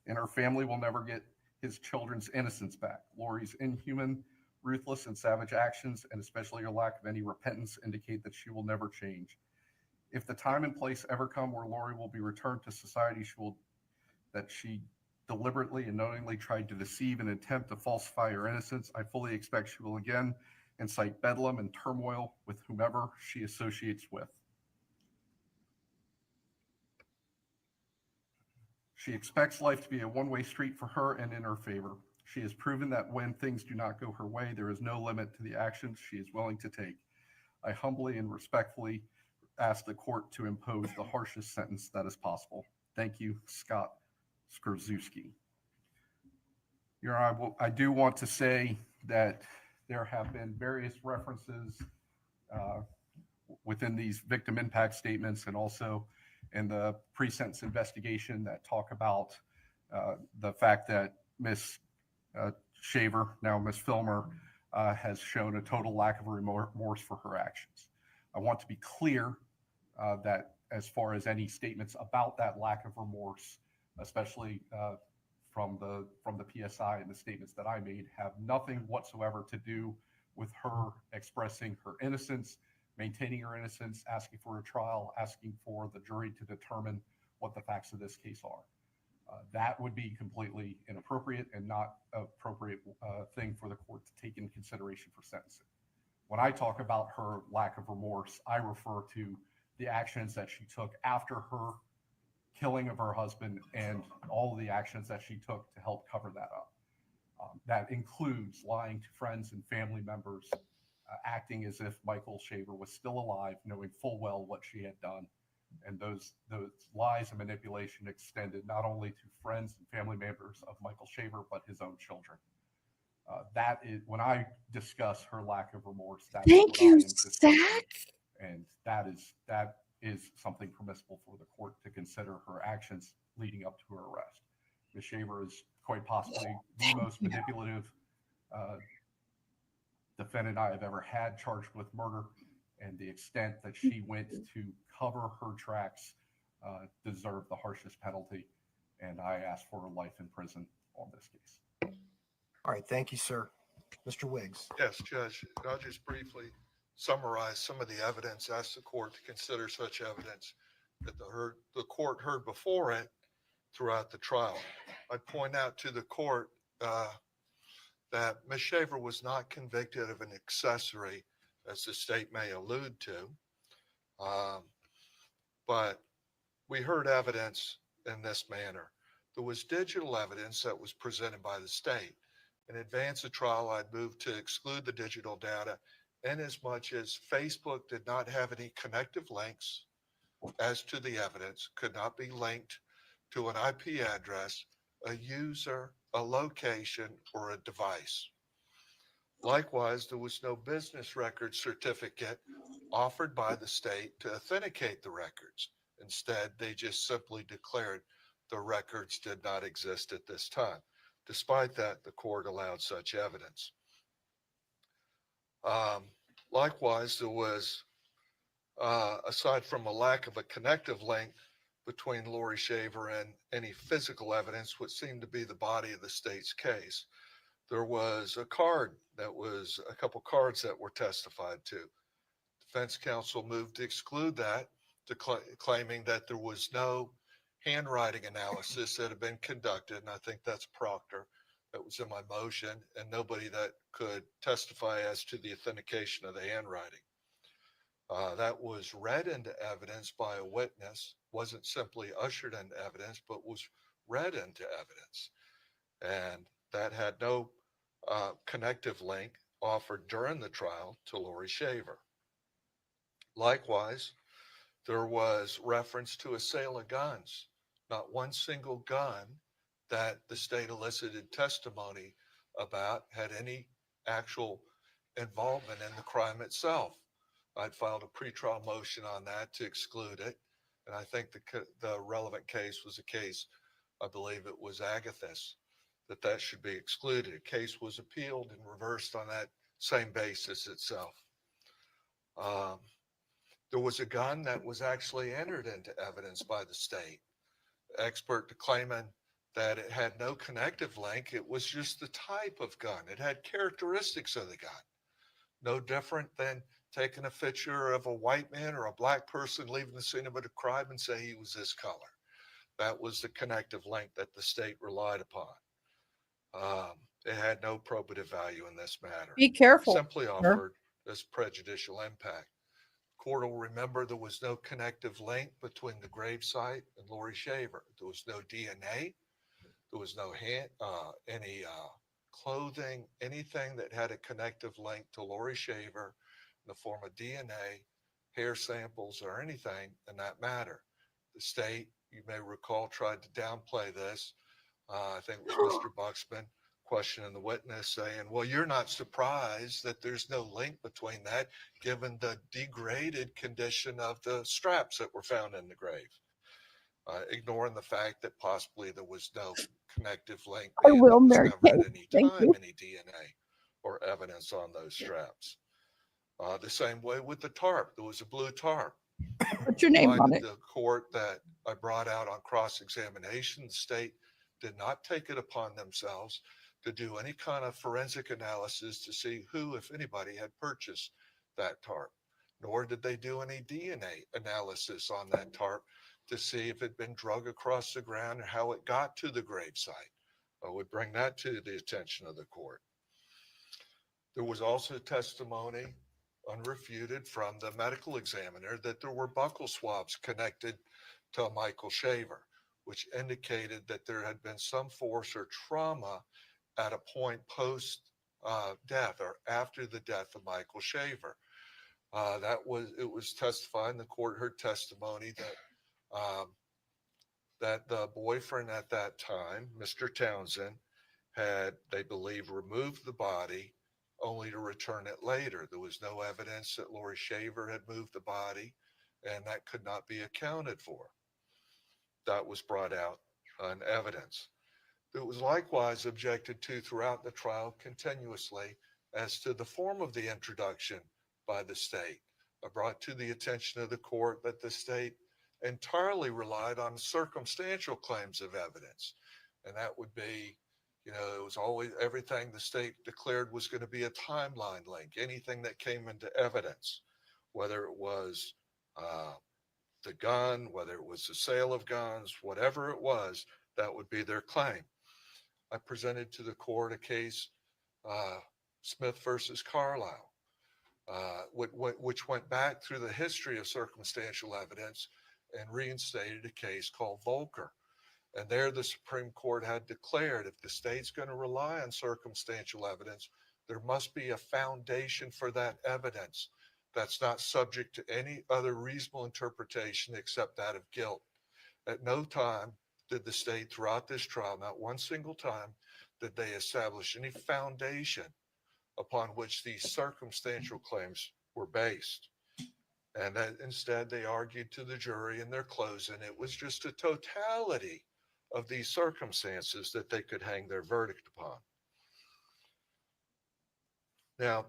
and her family will never get his children's innocence back. Laurie's inhuman, ruthless, and savage actions, and especially her lack of any repentance, indicate that she will never change. If the time and place ever come where Laurie will be returned to society, that she deliberately and knowingly tried to deceive and attempt to falsify her innocence, I fully expect she will again incite bedlam and turmoil with whomever she associates with. She expects life to be a one-way street for her and in her favor. She has proven that when things do not go her way, there is no limit to the actions she is willing to take. I humbly and respectfully ask the court to impose the harshest sentence that is possible. Thank you, Scott Skrzycki. Your Honor, I do want to say that there have been various references within these victim impact statements and also in the pre-sentence investigation that talk about the fact that Ms. Shaver, now Ms. Filmer, has shown a total lack of remorse for her actions. I want to be clear that as far as any statements about that lack of remorse, especially from the PSI and the statements that I made, have nothing whatsoever to do with her expressing her innocence, maintaining her innocence, asking for a trial, asking for the jury to determine what the facts of this case are. That would be completely inappropriate and not an appropriate thing for the court to take into consideration for sentencing. When I talk about her lack of remorse, I refer to the actions that she took after her killing of her husband and all of the actions that she took to help cover that up. That includes lying to friends and family members, acting as if Michael Shaver was still alive, knowing full well what she had done. And those lies and manipulation extended not only to friends and family members of Michael Shaver, but his own children. That is, when I discuss her lack of remorse, that's Thank what I you, am discussing. Zach. And that is something permissible for the court to consider her actions leading up to her arrest. Ms. Shaver is quite possibly the most manipulative defendant I have ever had charged with murder, and the extent that she went to cover her tracks deserved the harshest penalty, and I ask for life in prison on this case. All right, thank you, sir. Mr. Wiggs. Yes, Judge, I'll just briefly summarize some of the evidence, ask the court to consider such evidence that the court heard before it throughout the trial. I point out to the court that Ms. Shaver was not convicted of an accessory, as the state may allude to, but we heard evidence in this manner. There was digital evidence that was presented by the state. In advance of trial, I'd moved to exclude the digital data inasmuch as Facebook did not have any connective links as to the evidence, could not be linked to an IP address, a user, a location, or a device. Likewise, there was no business record certificate offered by the state to authenticate the records. Instead, they just simply declared the records did not exist at this time. Despite that, the court allowed such evidence. Likewise, there was, aside from a lack of a connective link between Laurie Shaver and any physical evidence, what seemed to be the body of the state's case, there was a couple cards that were testified to. Defense counsel moved to exclude that, claiming that there was no handwriting analysis that had been conducted, and I think that's Proctor. That was in my motion, and nobody that could testify as to the authentication of the handwriting. That was read into evidence by a witness, wasn't simply ushered into evidence, but was read into evidence. And that had no connective link offered during the trial to Laurie Shaver. Likewise, there was reference to a sale of guns. Not one single gun that the state elicited testimony about had any actual involvement in the crime itself. I'd filed a pretrial motion on that to exclude it, and I think the relevant case was a case, I believe it was Agathis, that should be excluded. A case was appealed and reversed on that same basis itself. There was a gun that was actually entered into evidence by the state. Expert claiming that it had no connective link. It was just the type of gun. It had characteristics of the gun. No different than taking a picture of a white man or a black person leaving the scene of a crime and say he was this color. That was the connective link that the state relied upon. It had no probative value in this matter. Be careful. Simply sir. offered as prejudicial impact. Court will remember there was no connective link between the gravesite and Laurie Shaver. There was no DNA. There was no any clothing, anything that had a connective link to Laurie Shaver in the form of DNA, hair samples, or anything in that matter. The state, you may recall, tried to downplay this. I think it was Mr. Buxman questioning the witness saying, well, you're not surprised that there's no link between that given the degraded condition of the straps that were found in the grave. Ignoring the fact that possibly there was no connective link being discovered at any time, any DNA or evidence on those straps. The same way with the tarp. There was a blue tarp. Put your name on it. The court that I brought out on cross-examination, the state did not take it upon themselves to do any kind of forensic analysis to see who, if anybody, had purchased that tarp, nor did they do any DNA analysis on that tarp to see if it had been drug across the ground or how it got to the gravesite. I would bring that to the attention of the court. There was also testimony, unrefuted, from the medical examiner that there were buccal swabs connected to Michael Shaver, which indicated that there had been some force or trauma at a point post death or after the death of Michael Shaver. It was testified, and the court heard testimony that the boyfriend at that time, Mr. Townsend, had, they believe, removed the body only to return it later. There was no evidence that Laurie Shaver had moved the body, and that could not be accounted for. That was brought out in evidence. It was likewise objected to throughout the trial continuously as to the form of the introduction by the state. I brought to the attention of the court that the state entirely relied on circumstantial claims of evidence. And that would be, it was always everything the state declared was going to be a timeline link, anything that came into evidence, whether it was the gun, whether it was the sale of guns, whatever it was, that would be their claim. I presented to the court a case, Smith versus Carlisle, which went back through the history of circumstantial evidence and reinstated a case called Volcker. And there the Supreme Court had declared if the state's going to rely on circumstantial evidence, there must be a foundation for that evidence that's not subject to any other reasonable interpretation except that of guilt. At no time did the state throughout this trial, not one single time, did they establish any foundation upon which these circumstantial claims were based. And that instead they argued to the jury in their closing, it was just a totality of these circumstances that they could hang their verdict upon. Now,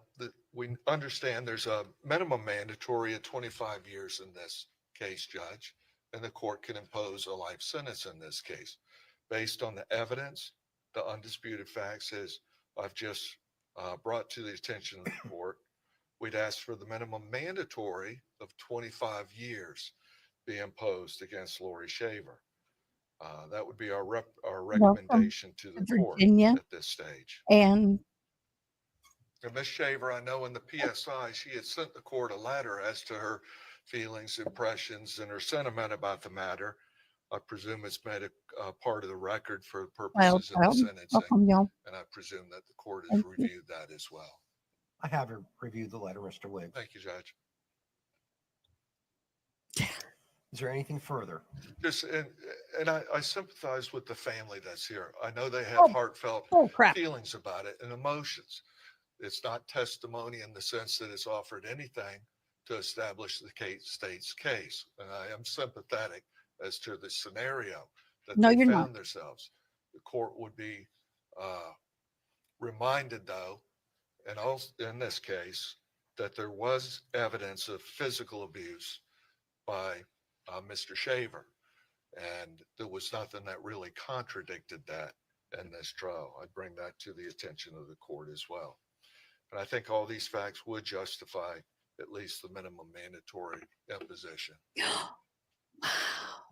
we understand there's a minimum mandatory of 25 years in this case, Judge, and the court can impose a life sentence in this case. Based on the evidence, the undisputed facts, as I've just brought to the attention of the court, we'd ask for the minimum mandatory of 25 years be imposed against Laurie Shaver. That would be our recommendation to the court at this stage. And Ms. Shaver, I know in the PSI, she had sent the court a letter as to her feelings, impressions, and her sentiment about the matter. I presume it's made a part of the record for purposes of the sentencing, and I presume that the court has reviewed that as well. I have reviewed the letter, Mr. Wiggs. Thank you, Judge. Is there anything further? Just and I sympathize with the family that's here. I know they have heartfelt feelings about it and emotions. It's not testimony in the sense that it's offered anything to establish the state's case. And I am sympathetic as to the scenario that they found themselves. The court would be reminded, though, and also in this case, that there was evidence of physical abuse by Mr. Shaver. And there was nothing that really contradicted that in this trial. I'd bring that to the attention of the court as well. And I think all these facts would justify at least the minimum mandatory imposition.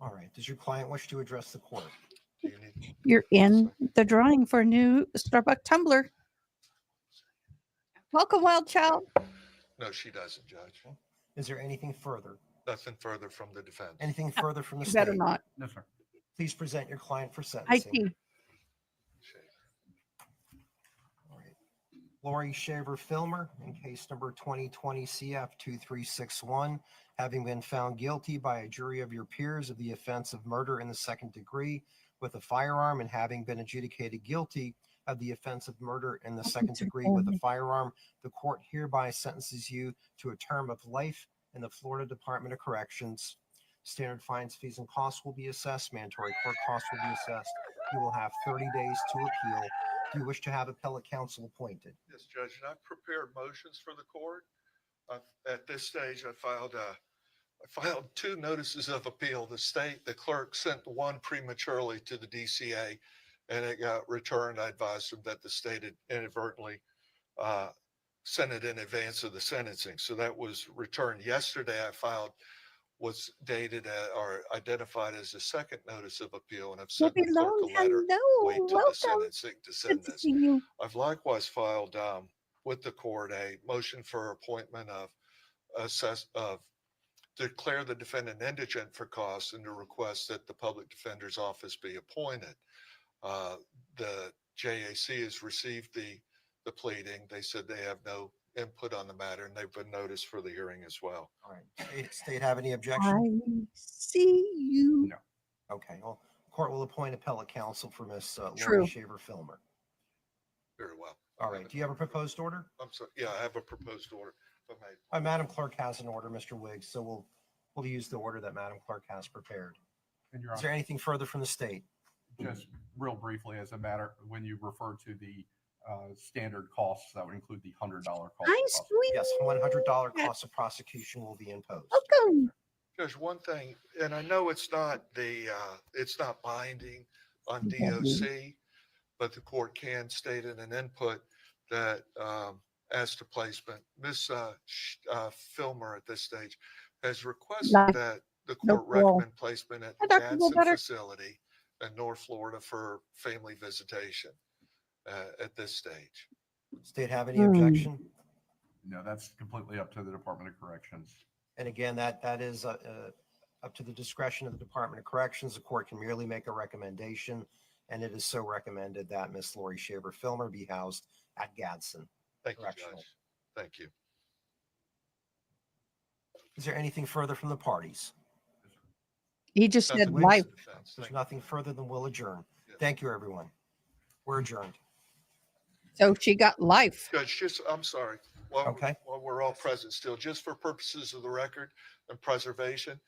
All right. Does your client wish to address the court? Do you need? You're in the drawing for a new Starbucks tumbler. Welcome, wild child. No, she doesn't, Judge. Is there anything further? Nothing further from the defense. Anything further from the You state? better not. No, sir. Please present your client for IT. sentencing. All right. Laurie Shaver Filmer, in case number 2020 CF 2361, having been found guilty by a jury of your peers of the offense of murder in the second degree with a firearm and having been adjudicated guilty of the offense of murder in the second degree with a firearm, the court hereby sentences you to a term of life in the Florida Department of Corrections. Standard fines, fees, and costs will be assessed. Mandatory court costs will be assessed. You will have 30 days to appeal. Do you wish to have appellate counsel appointed? Yes, Judge, and I've prepared motions for the court. At this stage, I filed 2 notices of appeal. The clerk sent one prematurely to the DCA, and it got returned. I advised him that the state had inadvertently sent it in advance of the sentencing. So that was returned yesterday. I filed what's dated or identified as a second notice of appeal, and I've sent the clerk a letter. Wait till the sentencing to send this. I've likewise filed with the court a motion for appointment of declare the defendant indigent for costs and to request that the public defender's office be appointed. The JAC has received the pleading. They said they have no input on the matter, and they've been noticed for the hearing as well. All right. State have any objection? I see you. No. Okay. Well, court will appoint appellate counsel for Miss True. Laurie Shaver Filmer. Very well. All right. Do you have a proposed order? I'm sorry. Yeah, I have a proposed order. If I may. Madam Clerk has an order, Mr. Wiggs, so we'll use the order that Madam Clerk has prepared. And Your Is there anything further from the state? Just real briefly, as a matter, when you refer to the standard costs, that would include the $100 cost. Yes, $100 cost of prosecution will be imposed. Welcome. Judge, one thing, and I know it's not binding on DOC, but the court can state in an input that as to placement, Ms. Filmer at this stage has requested that the court recommend placement at the Gadsden facility in North Florida for family visitation at this stage. State have any objection? No, that's completely up to the Department of Corrections. And again, that is up to the discretion of the Department of Corrections. The court can merely make a recommendation, and it is so recommended that Miss Laurie Shaver Filmer be housed at Gadsden. Thank you, Judge. Thank you. Is there anything further from the parties? He just said Wiggs? life. There's nothing further than we'll adjourn. Thank you, everyone. We're adjourned. So she got life. Judge, I'm sorry. While we're all present still, just for purposes of the record and preservation,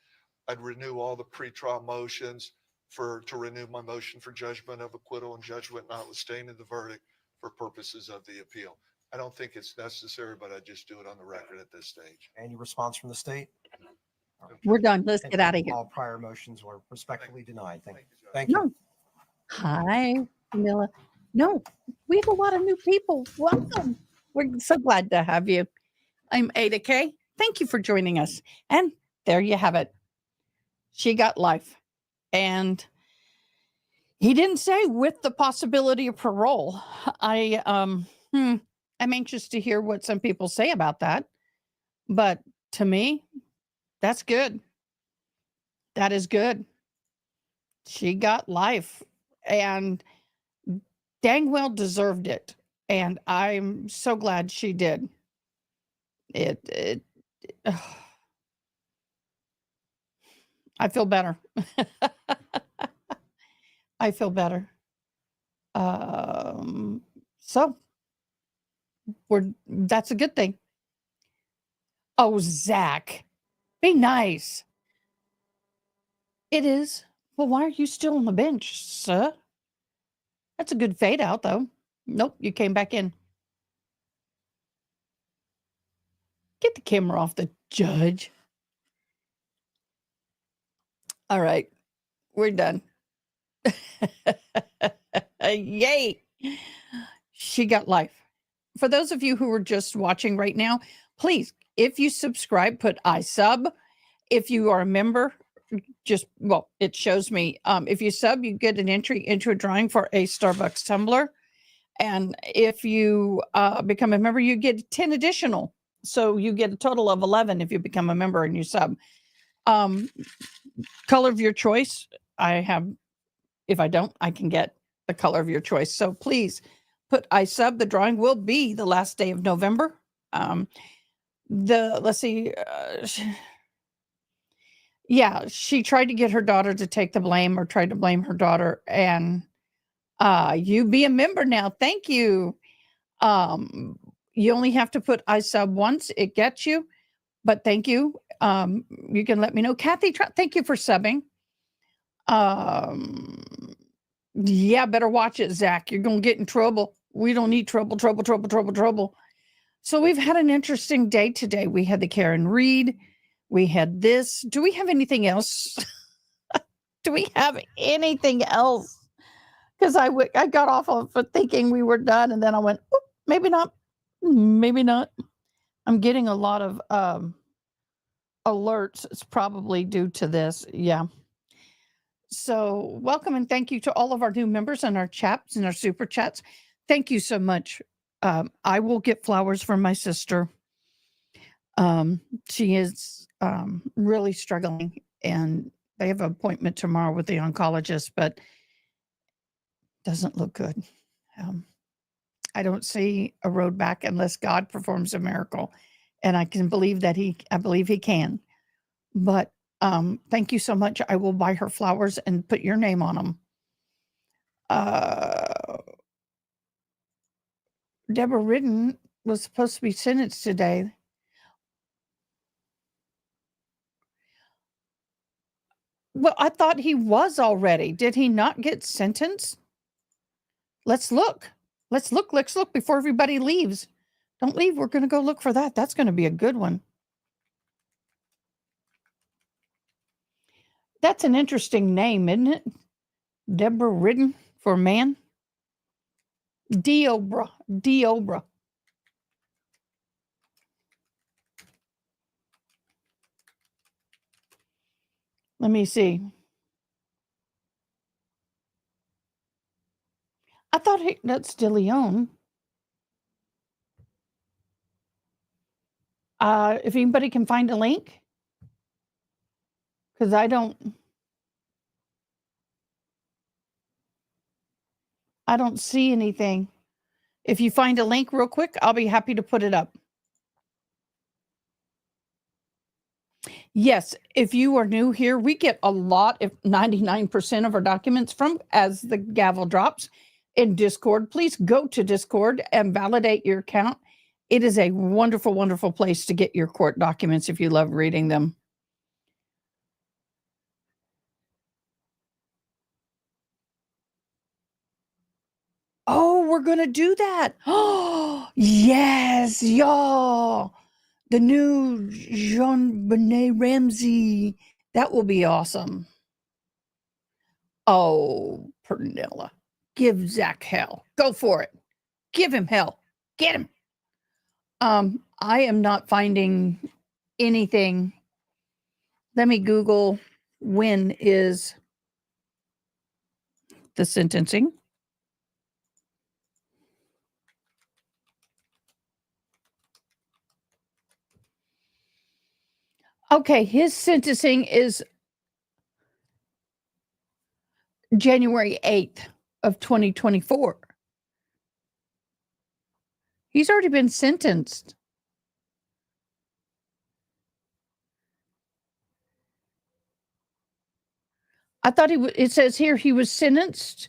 I'd renew all the pretrial motions to renew my motion for judgment of acquittal and judgment notwithstanding the verdict for purposes of the appeal. I don't think it's necessary, but I just do it on the record at this stage. Any response from the state? We're done. Let's get out of here. All prior motions were respectfully denied. Thank you. No. Hi, Camilla. No, we have a lot of new people. Welcome. We're so glad to have you. I'm Ada Kay. Thank you for joining us. And there you have it. She got life. And he didn't say with the possibility of parole. I'm anxious to hear what some people say about that. But to me, that's good. That is good. She got life and dang well deserved it. And I'm so glad she did. I feel better. I feel better. So that's a good thing. Oh, Zach, be nice. It is. Well, why are you still on the bench, sir? That's a good fade out, though. Nope, you came back in. Get the camera off the judge. All right, we're done. Yay. She got life. For those of you who are just watching right now, please If you subscribe, put I sub. If you are a member, it shows me. If you sub, you get an entry into a drawing for a Starbucks tumbler. And if you become a member, you get 10 additional. So you get a total of 11 if you become a member and you sub. Color of your choice. If I don't, I can get the color of your choice. So please put I sub. The drawing will be the last day of November. Let's see. She tried to get her daughter to take the blame or tried to blame her daughter. And you be a member now. Thank you. You only have to put I sub once. It gets you. But thank you. You can let me know. Kathy, thank you for subbing. Better watch it, Zach. You're going to get in trouble. We don't need trouble. So we've had an interesting day today. We had the Karen Reed. We had this. Do we have anything else? Do we have anything else? Because I got off of thinking we were done, and then I went, maybe not. Maybe not. I'm getting a lot of alerts. It's probably due to this. Yeah. So welcome and thank you to all of our new members and our chats and our super chats. Thank you so much. I will get flowers for my sister. She is really struggling, and they have an appointment tomorrow with the oncologist, but doesn't look good. I don't see a road back unless God performs a miracle, and I believe he can. But thank you so much. I will buy her flowers and put your name on them. Deborah Ridden was supposed to be sentenced today. Well, I thought he was already. Did he not get sentenced? Let's look. Let's look before everybody leaves. Don't leave. We're going to go look for that. That's going to be a good one. That's an interesting name, isn't it? Deborah Ridden for man. Diobra. Let me see. I thought that's DeLeon. If anybody can find a link, because I don't see anything. If you find a link real quick, I'll be happy to put it up. Yes, if you are new here, we get a lot, if 99% of our documents from as the gavel drops in Discord. Please go to Discord and validate your account. It is a wonderful, wonderful place to get your court documents if you love reading them. Oh, we're going to do that. Oh, yes, y'all. The new Jean-Benet Ramsey. That will be awesome. Oh, Pernilla. Give Zach hell. Go for it. Give him hell. Get him. I am not finding anything. Let me Google when is the sentencing. Okay, his sentencing is January 8th of 2024. He's already been sentenced. I thought it says here he was sentenced.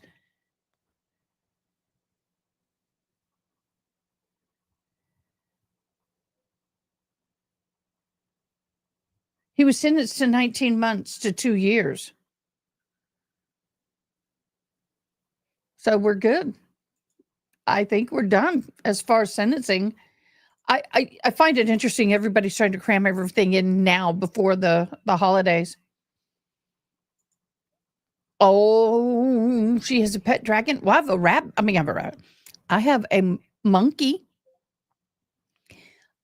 He was sentenced to 19 months to 2 years. So we're good. I think we're done as far as sentencing. I find it interesting. Everybody's trying to cram everything in now before the holidays. Oh, she has a pet dragon. Well, I have a rabbit. I have a monkey.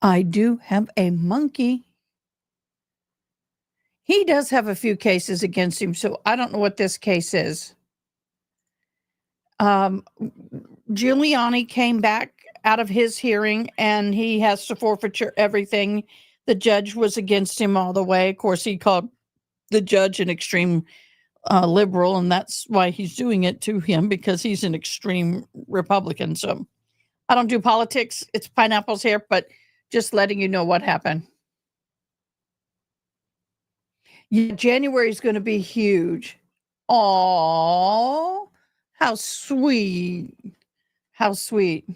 I do have a monkey. He does have a few cases against him, so I don't know what this case is. Giuliani came back out of his hearing and he has to forfeiture everything. The judge was against him all the way. Of course, he called the judge an extreme liberal, and that's why he's doing it to him, because he's an extreme Republican. So I don't do politics. It's pineapples here, but just letting you know what happened. Yeah, January is going to be huge. Oh, how sweet. How sweet.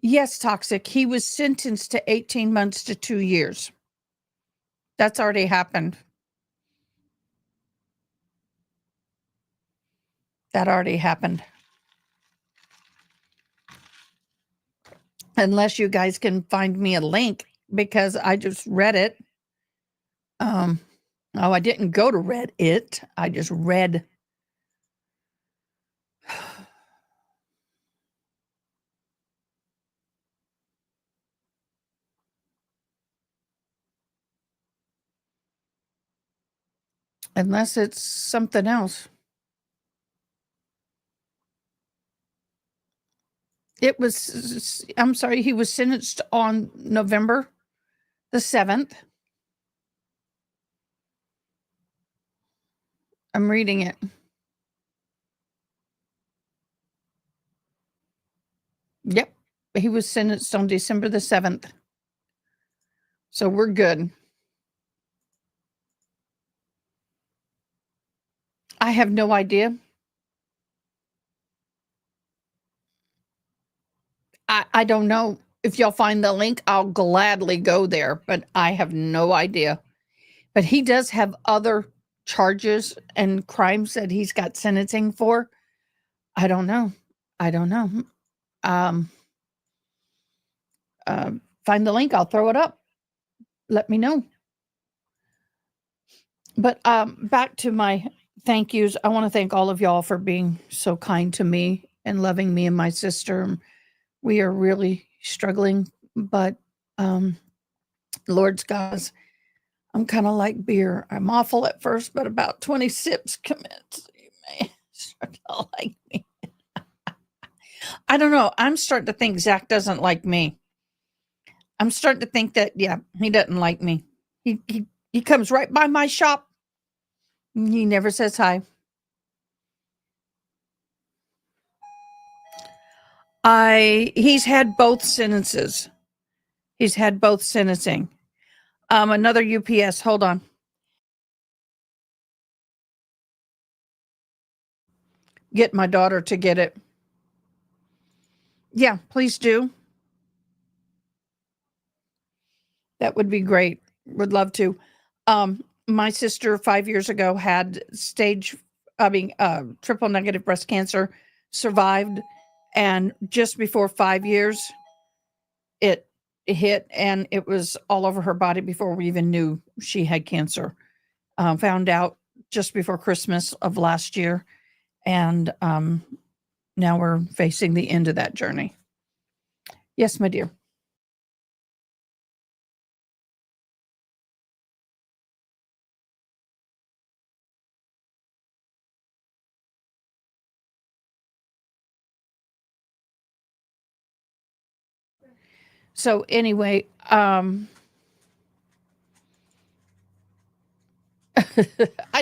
Yes, toxic. He was sentenced to 18 months to 2 years. That's already happened. That already happened. Unless you guys can find me a link, because I just read it. Oh, I didn't go to read it. I just read. Unless it's something else. It was, I'm sorry, he was sentenced on November the 7th. I'm reading it. Yep. He was sentenced on December the 7th. So we're good. I have no idea. I don't know. If y'all find the link, I'll gladly go there, but I have no idea. But he does have other charges and crimes that he's got sentencing for. I don't know. I don't know. Find the link. I'll throw it up. Let me know. But back to my thank yous. I want to thank all of y'all for being so kind to me and loving me and my sister. We are really struggling, but Lord's guys, I'm kind of like beer. I'm awful at first, but about 20 sips commit. You may start to like me. I don't know. I'm starting to think Zach doesn't like me. I'm starting to think that, yeah, he doesn't like me. He comes right by my shop. He never says hi. He's had both sentences. He's had both sentencing. Another UPS. Hold on. Get my daughter to get it. Yeah, please do. That would be great. Would love to. My sister 5 years ago had triple negative breast cancer, survived, and just before 5 years, it hit, and it was all over her body before we even knew she had cancer. Found out just before Christmas of last year, and now we're facing the end of that journey. Yes, my dear. So anyway, I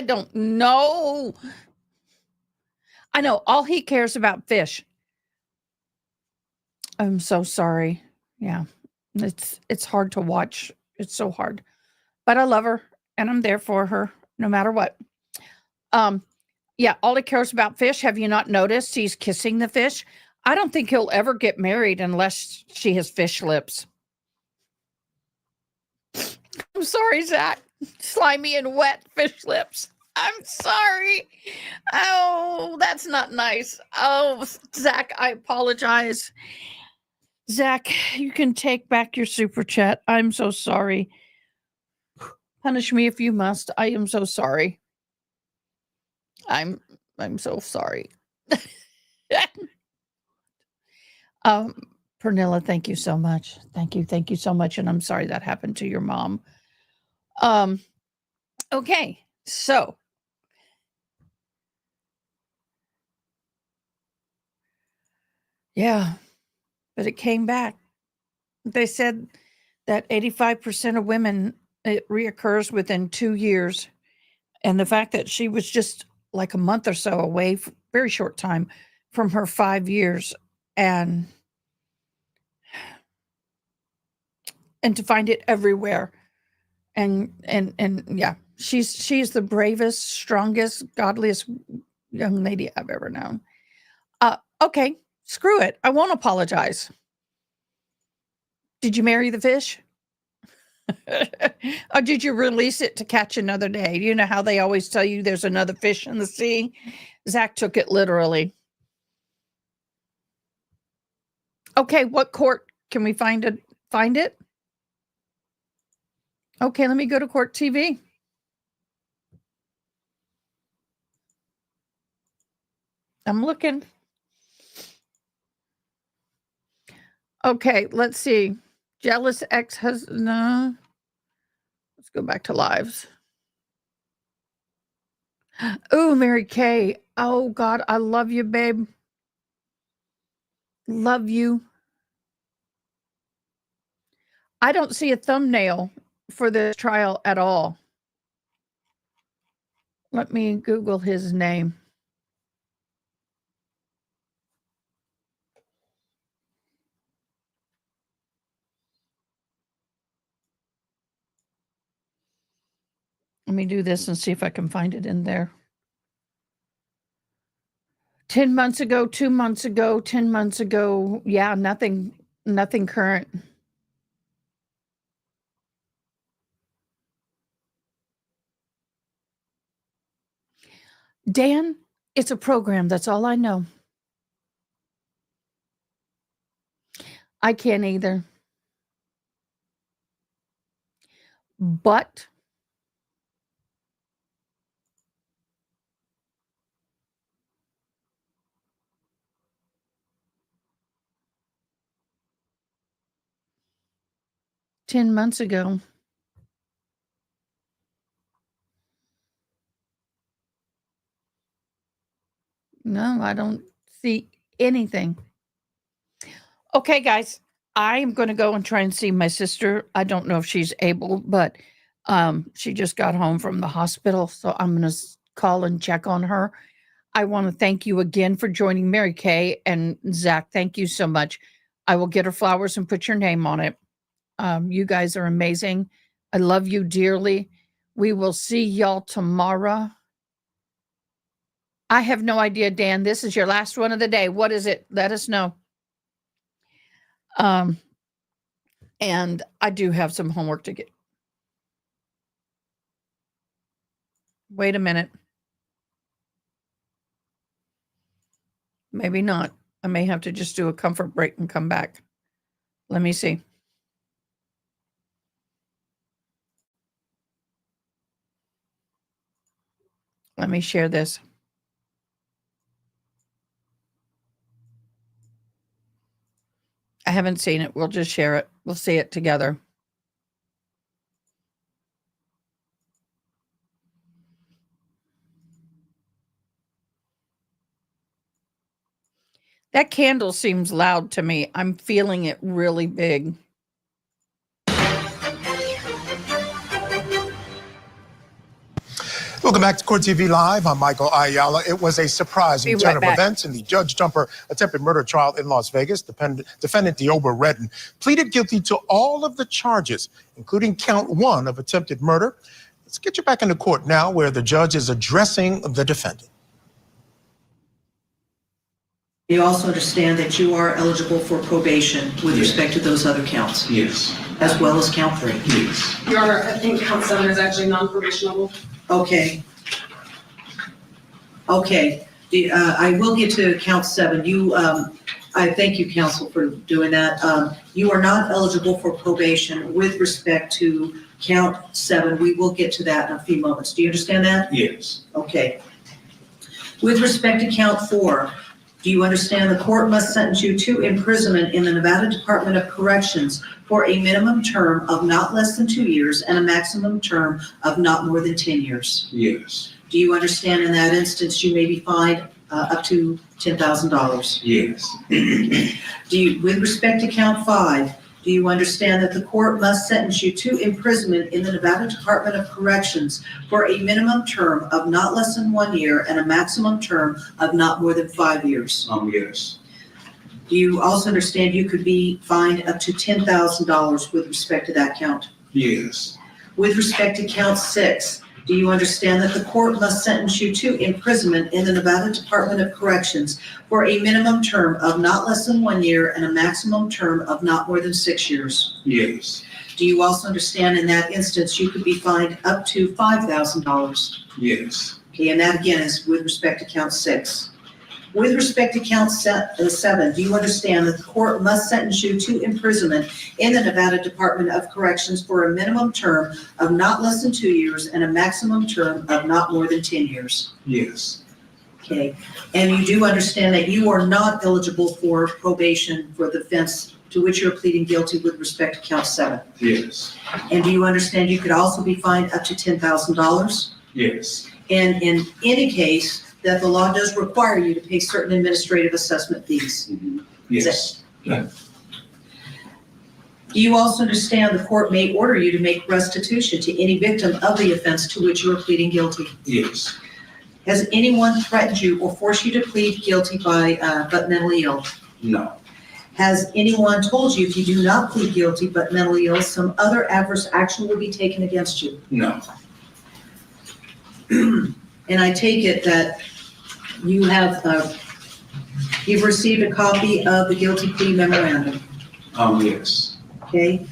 don't know. I know all he cares about fish. I'm so sorry. Yeah. It's hard to watch. It's so hard. But I love her and I'm there for her no matter what. Yeah, all he cares about fish. Have you not noticed he's kissing the fish? I don't think he'll ever get married unless she has fish lips. I'm sorry, Zach. Slimy and wet fish lips. I'm sorry. Oh, that's not nice. Oh, Zach, I apologize. Zach, you can take back your super chat. I'm so sorry. Punish me if you must. I am so sorry. I'm so sorry. Pernilla, thank you so much. Thank you so much. And I'm sorry that happened to your mom. Okay, so yeah, but it came back. They said that 85% of women, it reoccurs within 2 years. And the fact that she was just like a month or so away, very short time from her 5 years, and to find it everywhere. And yeah, she's the bravest, strongest, godliest young lady I've ever known. Okay, screw it. I won't apologize. Did you marry the fish? Or did you release it to catch another day? You know how they always tell you there's another fish in the sea? Zach took it literally. Okay, what court can we find it? Okay, let me go to Court TV. I'm looking. Okay, let's see. Jealous ex-husband. No. Let's go back to lives. Oh, Mary Kay. Oh, God, I love you, babe. Love you. I don't see a thumbnail for this trial at all. Let me Google his name. Let me do this and see if I can find it in there. 10 months ago, 2 months ago, 10 months ago. Yeah, nothing current. Dan, it's a program. That's all I know. I can't either. But $10 months ago. No, I don't see anything. Okay, guys, I'm going to go and try and see my sister. I don't know if she's able, but she just got home from the hospital, so I'm going to call and check on her. I want to thank you again for joining Mary Kay and Zach. Thank you so much. I will get her flowers and put your name on it. You guys are amazing. I love you dearly. We will see y'all tomorrow. I have no idea, Dan. This is your last one of the day. What is it? Let us know. And I do have some homework to get. Wait a minute. Maybe not. I may have to just do a comfort break and come back. Let me see. Let me share this. I haven't seen it. We'll just share it. We'll see it together. That candle seems loud to me. I'm feeling it really big. Welcome back to Court TV Live. I'm Michael Ayala. It was a surprising turn of events in the Judge Jumper attempted murder trial in Las Vegas. Defendant Deoba Redden pleaded guilty to all of the charges, including count 1 of attempted murder. Let's get you back into court now, where the judge is addressing the defendant. You also understand that you are eligible for probation with respect to those other counts? Yes. As well as count 3? Yes. Your Honor, I think count 7 is actually non-probationable. Okay. Okay. I will get to count 7. I thank you, counsel, for doing that. You are not eligible for probation with respect to count 7. We will get to that in a few moments. Do you understand that? Yes. Okay. With respect to count 4, Do you understand the court must sentence you to imprisonment in the Nevada Department of Corrections for a minimum term of not less than 2 years and a maximum term of not more than 10 years? Yes. Do you understand in that instance you may be fined up to $10,000? Yes. Do you, with respect to count 5, do you understand that the court must sentence you to imprisonment in the Nevada Department of Corrections for a minimum term of not less than 1 year and a maximum term of not more than 5 years? Yes. Do you also understand you could be fined up to $10,000 with respect to that count? Yes. With respect to count 6, do you understand that the court must sentence you to imprisonment in the Nevada Department of Corrections for a minimum term of not less than 1 year and a maximum term of not more than 6 years? Yes. Do you also understand in that instance you could be fined up to $5,000? Yes. Okay, and that again is with respect to count 6. With respect to count 7, do you understand that the court must sentence you to imprisonment in the Nevada Department of Corrections for a minimum term of not less than 2 years and a maximum term of not more than 10 years? Yes. Okay, and you do understand that you are not eligible for probation for the offense to which you're pleading guilty with respect to count 7? Yes. And do you understand you could also be fined up to $10,000? Yes. And in any case, that the law does require you to pay certain administrative assessment fees? Yes. Do you also understand the court may order you to make restitution to any victim of the offense to which you are pleading guilty? Yes. Has anyone threatened you or forced you to plead guilty but mentally ill? No. Has anyone told you if you do not plead guilty but mentally ill, some other adverse action will be taken against you? No. And I take it that you have, you've received a copy of the guilty plea memorandum, Yes. okay?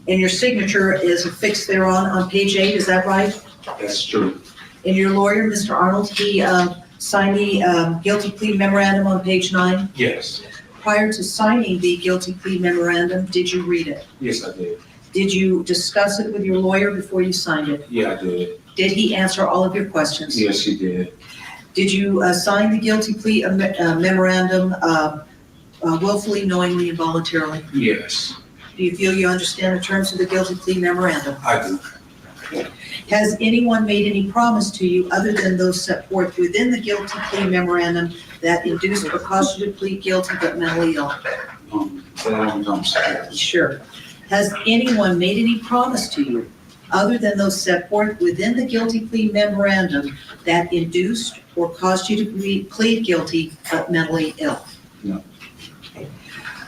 And your signature is affixed thereon on page 8, is that right? That's true. And your lawyer, Mr. Arnold, he signed the guilty plea memorandum on page 9? Yes. Prior to signing the guilty plea memorandum, did you read it? Yes, I did. Did you discuss it with your lawyer before you signed it? Yeah, I did. Did he answer all of your questions? Yes, he did. Did you sign the guilty plea memorandum willfully, knowingly, and voluntarily? Yes. Do you feel you understand the terms of the guilty plea memorandum? I do. Has anyone made any promise to you other than those set forth within the guilty plea memorandum that induced or caused you to plead guilty but mentally ill? Sure. Has anyone made any promise to you other than those set forth within the guilty plea memorandum that induced or caused you to plead guilty but mentally ill? No.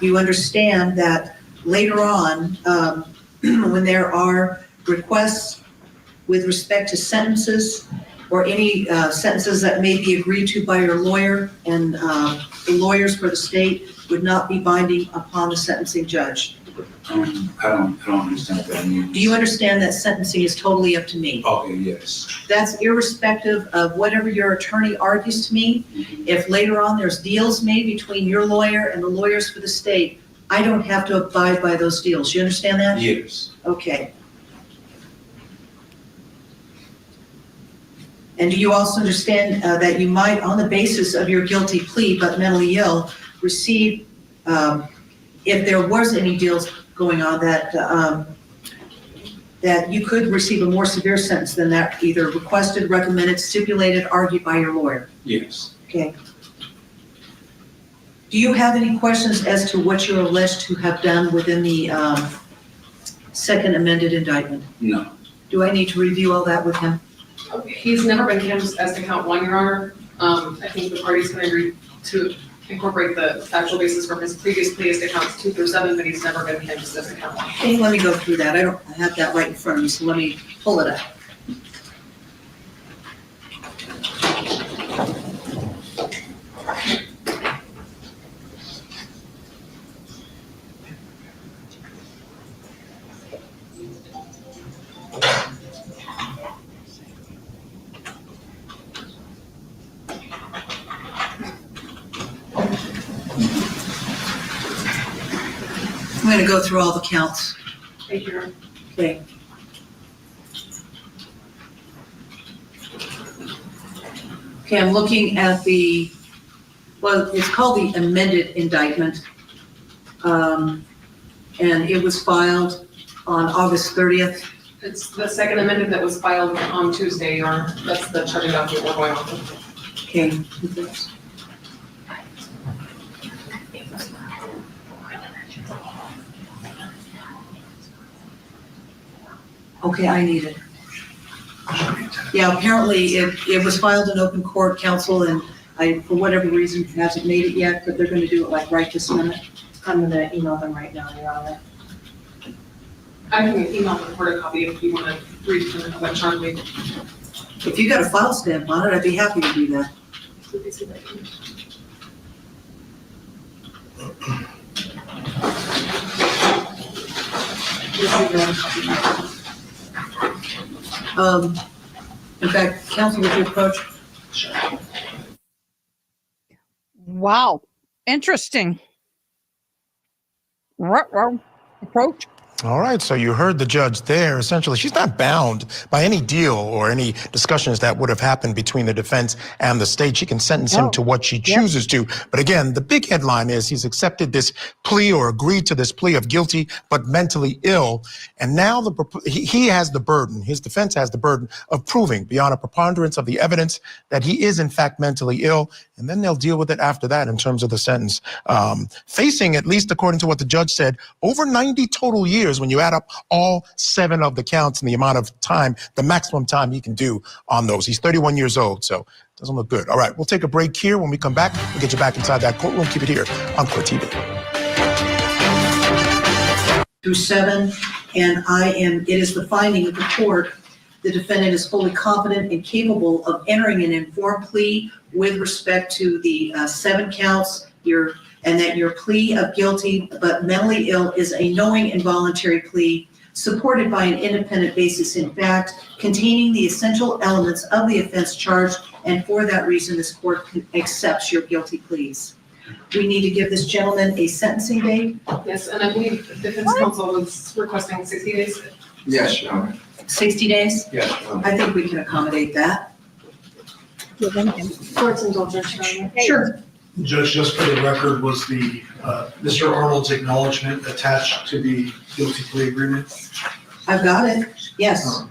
You understand that later on, when there are requests with respect to sentences or any sentences that may be agreed to by your lawyer, and the lawyers for the state would not be binding upon the sentencing judge. I don't understand what that means. Do you understand that sentencing is totally up to me? Okay, yes. That's irrespective of whatever your attorney argues to me. If later on there's deals made between your lawyer and the lawyers for the state, I don't have to abide by those deals. You understand that? Yes. Okay. And do you also understand that you might, on the basis of your guilty plea but mentally ill, receive, if there was any deals going on, that you could receive a more severe sentence than that, either requested, recommended, stipulated, argued by your lawyer? Yes. Okay. Do you have any questions as to what you're alleged to have done within the second amended indictment? No. Do I need to review all that with him? He's never been canvassed as to count 1, Your Honor. I think the parties can agree to incorporate the factual basis from his previous plea as to counts 2 through 7, but he's never been canvassed as to count 1. Okay, let me go through that. I have that right in front of me, so let me pull it up. I'm going to go through all the counts. Thank you, Your Honor. Okay. Okay, I'm looking at Well, it's called the amended indictment. And it was filed on August 30th. It's the second amendment that was filed on Tuesday, Your Honor. That's the charging document we're going off of. Okay. Okay, I need it. Yeah, apparently it was filed in open court, counsel, and I, for whatever reason, hasn't made it yet, but they're gonna do it like right this minute. I'm gonna email them right now, Your Honor. I can email the recorded copy if you want to read it electronically. If you got a file stamp on it, I'd be happy to do that. In fact, counsel, would you approach? Wow. Interesting. Ruh-roh. Approach. All right, so you heard the judge there. Essentially, she's not bound by any deal or any discussions that would have happened between the defense and the state. She can sentence him to what she chooses to. But again, the big headline is he's accepted this plea or agreed to this plea of guilty but mentally ill. And now he has the burden, his defense has the burden of proving beyond a preponderance of the evidence that he is in fact mentally ill. And then they'll deal with it after that in terms of the sentence. Facing, at least according to what the judge said, over 90 total years when you add up all 7 of the counts and the amount of time, the maximum time he can do on those. He's 31 years old, so doesn't look good. All right, we'll take a break here. When we come back, we'll get you back inside that courtroom. Keep it here on Court TV. Through 7, and it is the finding of the court, the defendant is fully competent and capable of entering an informed plea with respect to the 7 counts, and that your plea of guilty but mentally ill is a knowing and voluntary plea supported by an independent basis in fact, containing the essential elements of the offense charged, and for that reason, this court accepts your guilty pleas. We need to give this gentleman a sentencing date. Yes, and I believe the defense counsel was requesting 60 days. Yes, Your Honor. 60 days? Yes, Your Honor. I think we can accommodate that. Court's indulgence, Your Honor. Sure. Judge, just for the record, was the Mr. Arnold's acknowledgement attached to the guilty plea agreement? I've got it. Yes.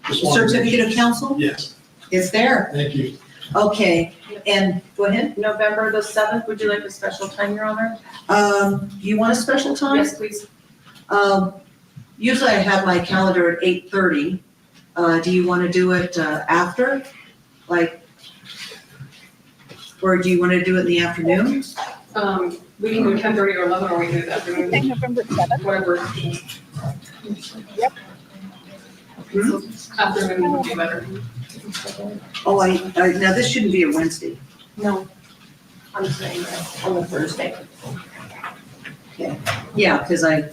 The certificate of counsel? Yes. It's there. Thank you. Okay, and go ahead. November the 7th, would you like a special time, Your Honor? Do you want a special time? Yes, please. Usually I have my calendar at 8:30. Do you want to do it after? Or do you want to do it in the afternoon? We can do 10:30 or 11, or we can do the afternoon. I think November 7th. Whatever. Yep. Afternoon would be better. Oh, now this shouldn't be a Wednesday. No. I'm saying that on the Thursday. Okay. Yeah, because I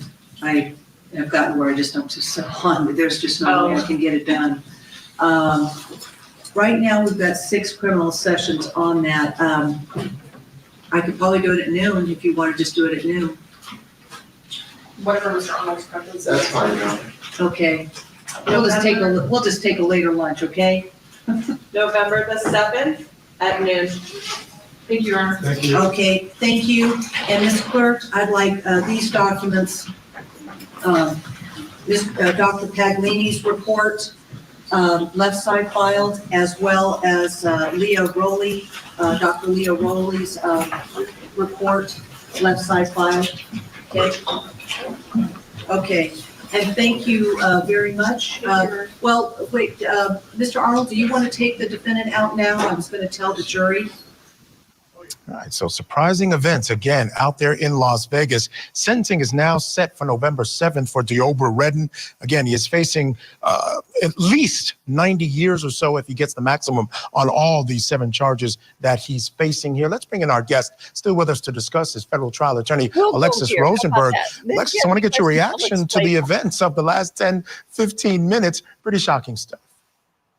have gotten where I just don't just sit on, there's just no way I can get it done. Right now, we've got 6 criminal sessions on that. I could probably do it at noon if you want to just do it at noon. Whatever Mr. Arnold's preference is. That's fine, Your Honor. Okay. We'll just take a later lunch, okay? November the 7th at noon. Thank you, Your Honor. Thank you. Okay, thank you. And Ms. Clerk, I'd like these documents, Dr. Paglini's report, left side filed, as well as Leo Rowley, Dr. Leo Rowley's report, left side filed. Okay. Okay. And thank you very much. Well, wait, Mr. Arnold, do you want to take the defendant out now? I was going to tell the jury. All right, so surprising events again out there in Las Vegas. Sentencing is now set for November 7th for Deobra Redden. Again, he is facing at least 90 years or so if he gets the maximum on all these 7 charges that he's facing here. Let's bring in our guest, still with us to discuss, his federal trial attorney, Alexis Rosenberg. Alexis, I want to get your reaction to the events of the last 10, 15 minutes. Pretty shocking stuff.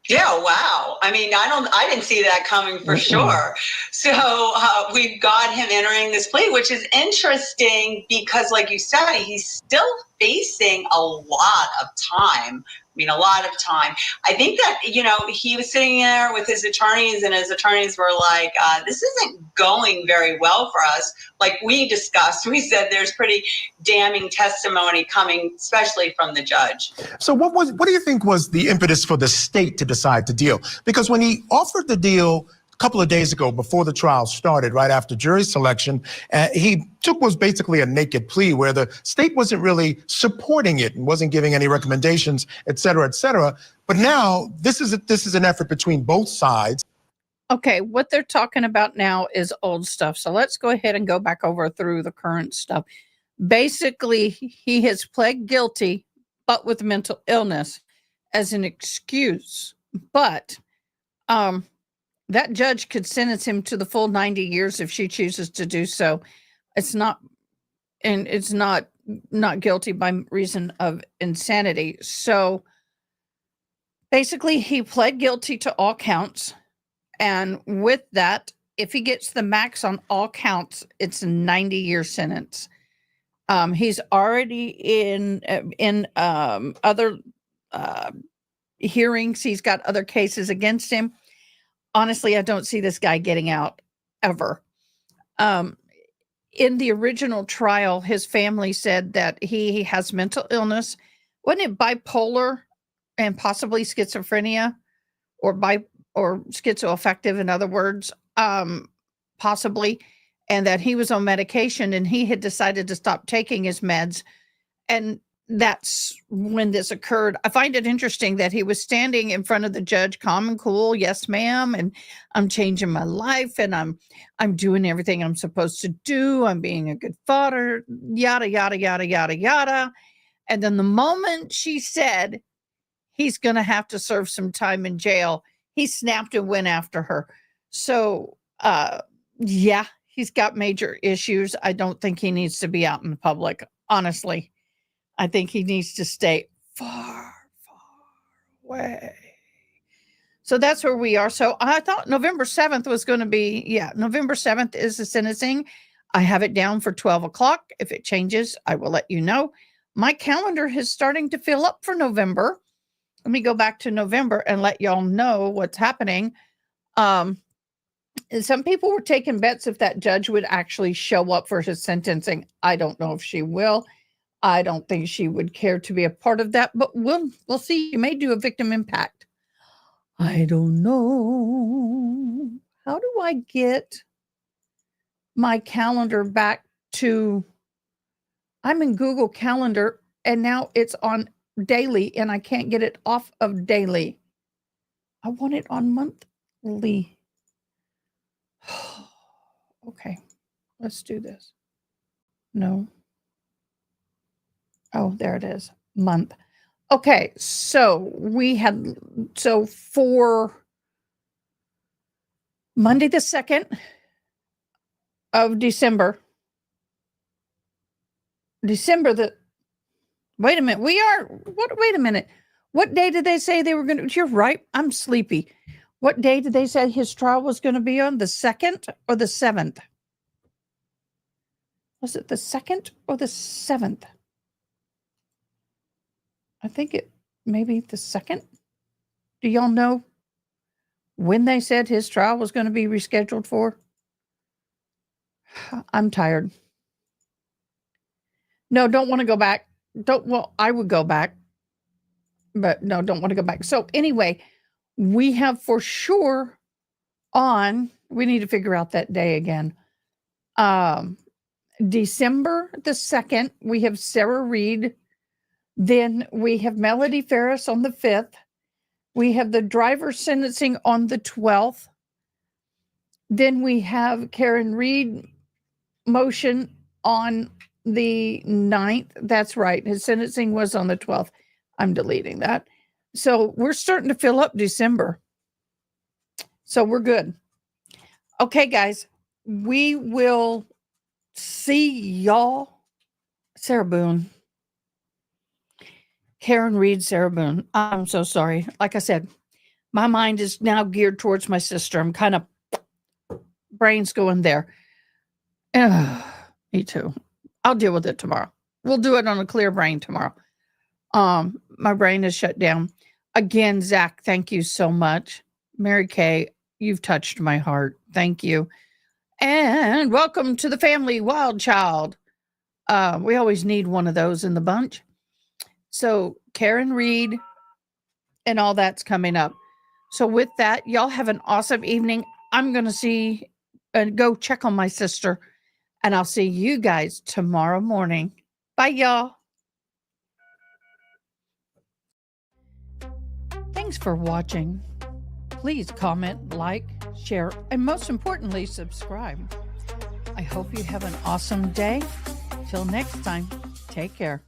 Yeah, wow. I mean, I didn't see that coming for sure. So we've got him entering this plea, which is interesting because, like you said, he's still facing a lot of time. I mean, a lot of time. I think that, you know, he was sitting there with his attorneys, and his attorneys were like, this isn't going very well for us. Like we discussed, we said there's pretty damning testimony coming, especially from the judge. So what do you think was the impetus for the state to decide to deal? Because when he offered the deal a couple of days ago before the trial started, right after jury selection, he was basically a naked plea where the state wasn't really supporting it and wasn't giving any recommendations, et cetera, et cetera. But now this is an effort between both sides. Okay, what they're talking about now is old stuff. So let's go ahead and go back over through the current stuff. Basically, he has pled guilty, but with mental illness as an excuse. But that judge could sentence him to the full 90 years if she chooses to do so. It's not guilty by reason of insanity. So basically, he pled guilty to all counts. And with that, if he gets the max on all counts, it's a 90-year sentence. He's already in other hearings. He's got other cases against him. Honestly, I don't see this guy getting out ever. In the original trial, his family said that he has mental illness. Wasn't it bipolar and possibly schizophrenia or schizoaffective, in other words, possibly, and that he was on medication and he had decided to stop taking his meds. And that's when this occurred. I find it interesting that he was standing in front of the judge, calm and cool. Yes, ma'am. And I'm changing my life and I'm doing everything I'm supposed to do. I'm being a good father, yada, yada, yada, yada, yada. And then the moment she said he's going to have to serve some time in jail, he snapped and went after her. So, yeah, he's got major issues. I don't think he needs to be out in the public, honestly. I think he needs to stay far, far away. So that's where we are. So I thought November 7th was going to be, November 7th is the sentencing. I have it down for 12 o'clock. If it changes, I will let you know. My calendar is starting to fill up for November. Let me go back to November and let y'all know what's happening. And some people were taking bets if that judge would actually show up for his sentencing. I don't know if she will. I don't think she would care to be a part of that, but we'll see. You may do a victim impact. I don't know. How do I get my calendar back to, I'm in Google Calendar and now it's on daily and I can't get it off of daily. I want it on monthly. Okay, let's do this. No. Oh, there it is. Month. Okay, so for Monday the 2nd of December, wait a minute, wait a minute. What day did they say they were going to, you're right, I'm sleepy. What day did they say his trial was going to be on? The 2nd or the 7th? Was it the 2nd or the 7th? I think it maybe the 2nd. Do y'all know when they said his trial was going to be rescheduled for? I'm tired. No, don't want to go back. I would go back, but no, don't want to go back. So anyway, we have for sure we need to figure out that day again. December the 2nd, we have Sarah Reed. Then we have Melody Ferris on the 5th. We have the driver sentencing on the 12th. Then we have Karen Reed motion on the 9th. That's right. His sentencing was on the 12th. I'm deleting that. So we're starting to fill up December. So we're good. Okay, guys, we will see y'all. Sarah Boone. Karen Reed, Sarah Boone. I'm so sorry. Like I said, my mind is now geared towards my sister. I'm kind of brains going there. Me too. I'll deal with it tomorrow. We'll do it on a clear brain tomorrow. My brain is shut down. Again, Zach, thank you so much. Mary Kay, you've touched my heart. Thank you. And welcome to the family, Wild Child. We always need one of those in the bunch. So Karen Reed and all that's coming up. So with that, y'all have an awesome evening. I'm going to see and go check on my sister, and I'll see you guys tomorrow morning. Bye, y'all. Thanks for watching. Please comment, like, share, and most importantly, subscribe. I hope you have an awesome day. Till next time, take care.